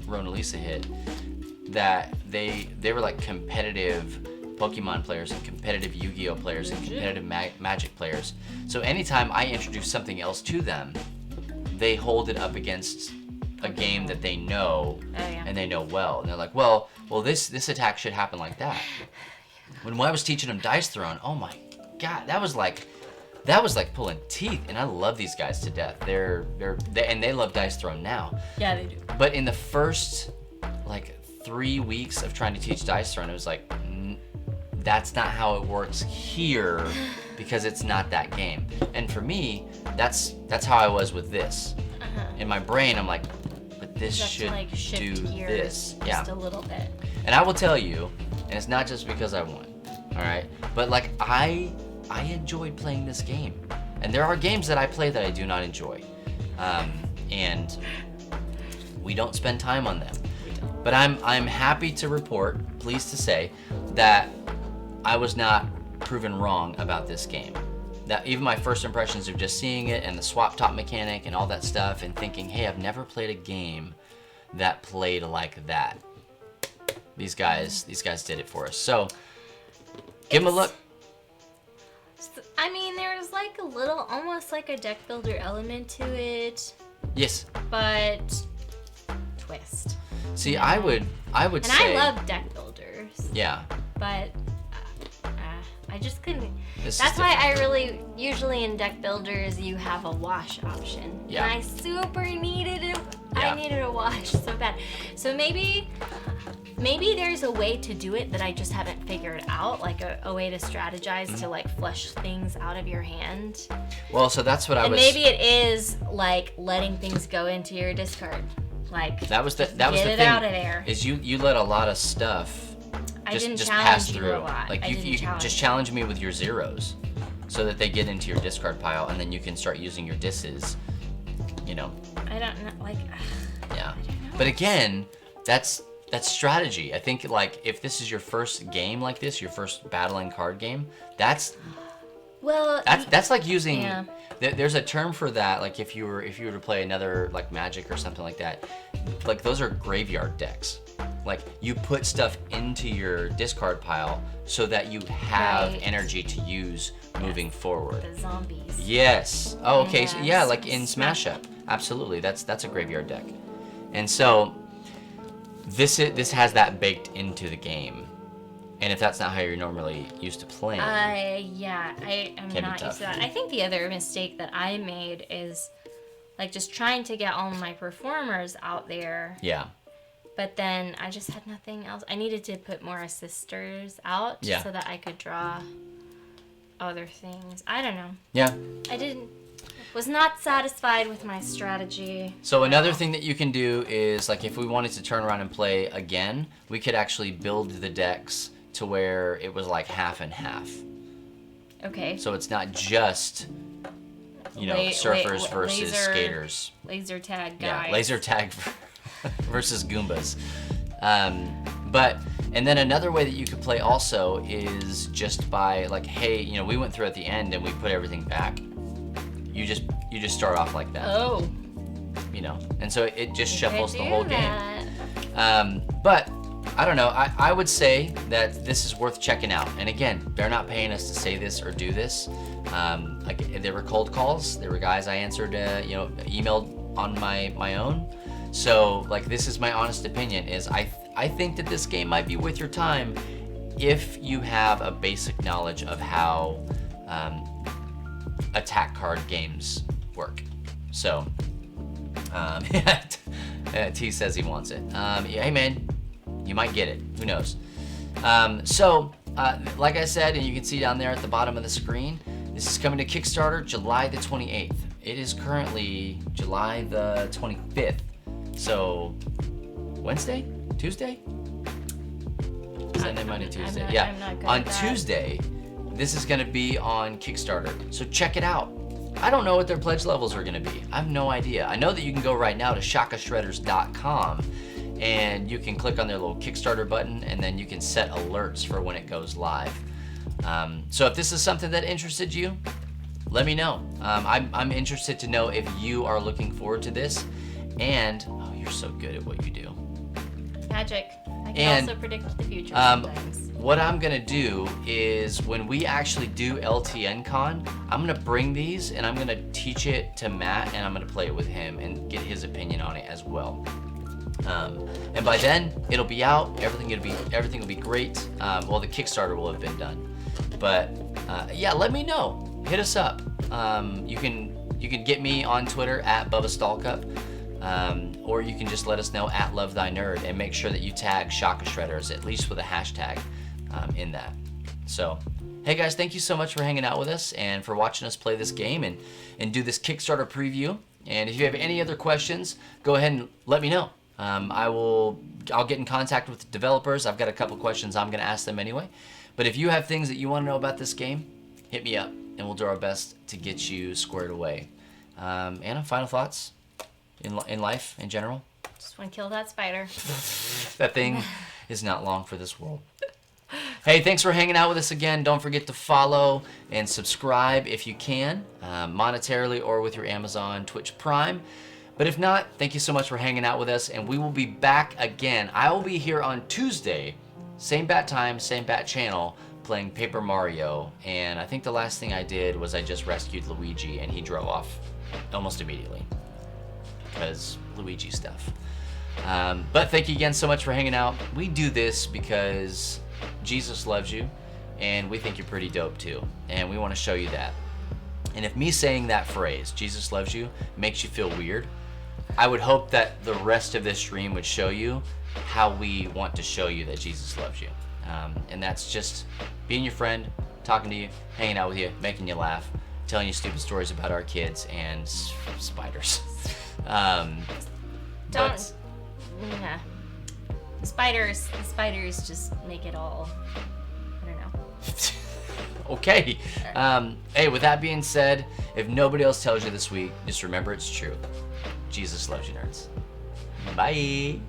Rona Lisa hit, that they were like competitive Pokemon players and competitive Yu-Gi-Oh players and competitive Magic players. So anytime I introduce something else to them, they hold it up against a game that they know and they know well, and they're like, well, this attack should happen like that. When I was teaching them Dice Throne, oh my God, that was like pulling teeth, and I love these guys to death. They love Dice Throne now. Yeah, they do. But in the first like 3 weeks of trying to teach Dice Throne, it was like, that's not how it works here, because it's not that game. And for me, that's how I was with this. In my brain, I'm like, but this should like do shift gears this. just a little bit. And I will tell you, and it's not just because I won, all right? But like I enjoyed playing this game, and there are games that I play that I do not enjoy, and we don't spend time on them. But I'm happy to report, pleased to say, that I was not proven wrong about this game. That even my first impressions of just seeing it and the swap top mechanic and all that stuff, and thinking, hey, I've never played a game that played like that. These guys did it for us. So give them a look. I mean, there's like a little, almost like a deck builder element to it, Yes. but twist. See, I would And say. I love deck builders, Yeah. but I just couldn't. This is That's why I different. really, usually in deck builders, you have a wash option. Yeah. And I super needed it. Yeah. I needed a wash so bad. So maybe there's a way to do it that I just haven't figured out, like a way to strategize to like flush things out of your hand. Well, so that's what I And was. maybe it is like letting things go into your discard. Like That was the get thing. it out of there. Is you let a lot of stuff I didn't just challenge pass you through. a lot. Like I you didn't just you. challenge me with your zeros, so that they get into your discard pile, and then you can start using your disses. You know. I don't know, like. Yeah. But again, that's strategy. I think like if this is your first game like this, your first battling card game, that's like using. Yeah. There's a term for that. Like if you were to play another like Magic or something like that, like those are graveyard decks. Like you put stuff into your discard pile so that you have Right. energy to use moving forward. The zombies. Yes. Oh, okay. So, Yes. yeah, like in Smash Up. Absolutely. That's a graveyard deck. And so this has that baked into the game. And if that's not how you're normally used to playing. I am Can be not tough. used to that. I think the other mistake that I made is like just trying to get all my performers out there, Yeah. but then I just had nothing else. I needed to put more assisters out Yeah. so that I could draw other things. I don't know. Yeah. Was not satisfied with my strategy. So another thing that you can do is like if we wanted to turn around and play again, we could actually build the decks to where it was like half and half. Okay. So it's not just surfers versus laser- skaters. Laser tag guys. Yeah, laser tag versus Goombas. And then another way that you could play also is just by like, hey, we went through at the end and we put everything back. You just start off like that. Oh. And so it just You shuffles could the do whole that. game. But I don't know. I would say that this is worth checking out. And again, they're not paying us to say this or do this. Like there were cold calls. There were guys I answered, emailed on my own. So like this is my honest opinion. Is I think that this game might be worth your time if you have a basic knowledge of how attack card games work. So T says he wants it. Hey man, you might get it. Who knows? like I said, and you can see down there at the bottom of the screen, this is coming to Kickstarter July the 28th. It is currently July the 25th. So, Wednesday? Tuesday? Sunday, Monday, Tuesday. I'm not good on at that. Tuesday, this is going to be on Kickstarter. So check it out. I don't know what their pledge levels are going to be. I have no idea. I know that you can go right now to shakashredders.com and you can click on their little Kickstarter button and then you can set alerts for when it goes live. So if this is something that interested you, let me know. I'm interested to know if you are looking forward to this. And, oh, you're so good at what you do. Magic. I can And, also predict the future sometimes. What I'm gonna do is when we actually do LTN Con, I'm gonna bring these and I'm gonna teach it to Matt and I'm gonna play it with him and get his opinion on it as well. And by then it'll be out. Everything will be great. Well, the Kickstarter will have been done, but yeah, let me know. Hit us up. You can get me on Twitter at Bubba Stallcup. Or you can just let us know at Love Thy Nerd and make sure that you tag Shaka Shredders, at least with a hashtag in that. So, hey guys, thank you so much for hanging out with us and for watching us play this game and do this Kickstarter preview. And if you have any other questions, go ahead and let me know. I'll get in contact with the developers. I've got a couple questions I'm going to ask them anyway. But if you have things that you want to know about this game, hit me up and we'll do our best to get you squared away. Anna, final thoughts? In life, in general? Just want to kill that spider. That thing is not long for this world. Hey, thanks for hanging out with us again. Don't forget to follow and subscribe if you can, monetarily or with your Amazon Twitch Prime. But if not, thank you so much for hanging out with us, and we will be back again. I will be here on Tuesday, same bat time, same bat channel, playing Paper Mario. And I think the last thing I did was I just rescued Luigi, and he drove off almost immediately. Because Luigi stuff. But thank you again so much for hanging out. We do this because Jesus loves you and we think you're pretty dope too, and we want to show you that. And if me saying that phrase, Jesus loves you, makes you feel weird, I would hope that the rest of this stream would show you how we want to show you that Jesus loves you. And that's just being your friend, talking to you, hanging out with you, making you laugh, telling you stupid stories about our kids and spiders. Don't. Nah. The spiders just make it all. I don't know. Okay. Hey, with that being said, if nobody else tells you this week, just remember it's true. Jesus loves you, nerds. Bye.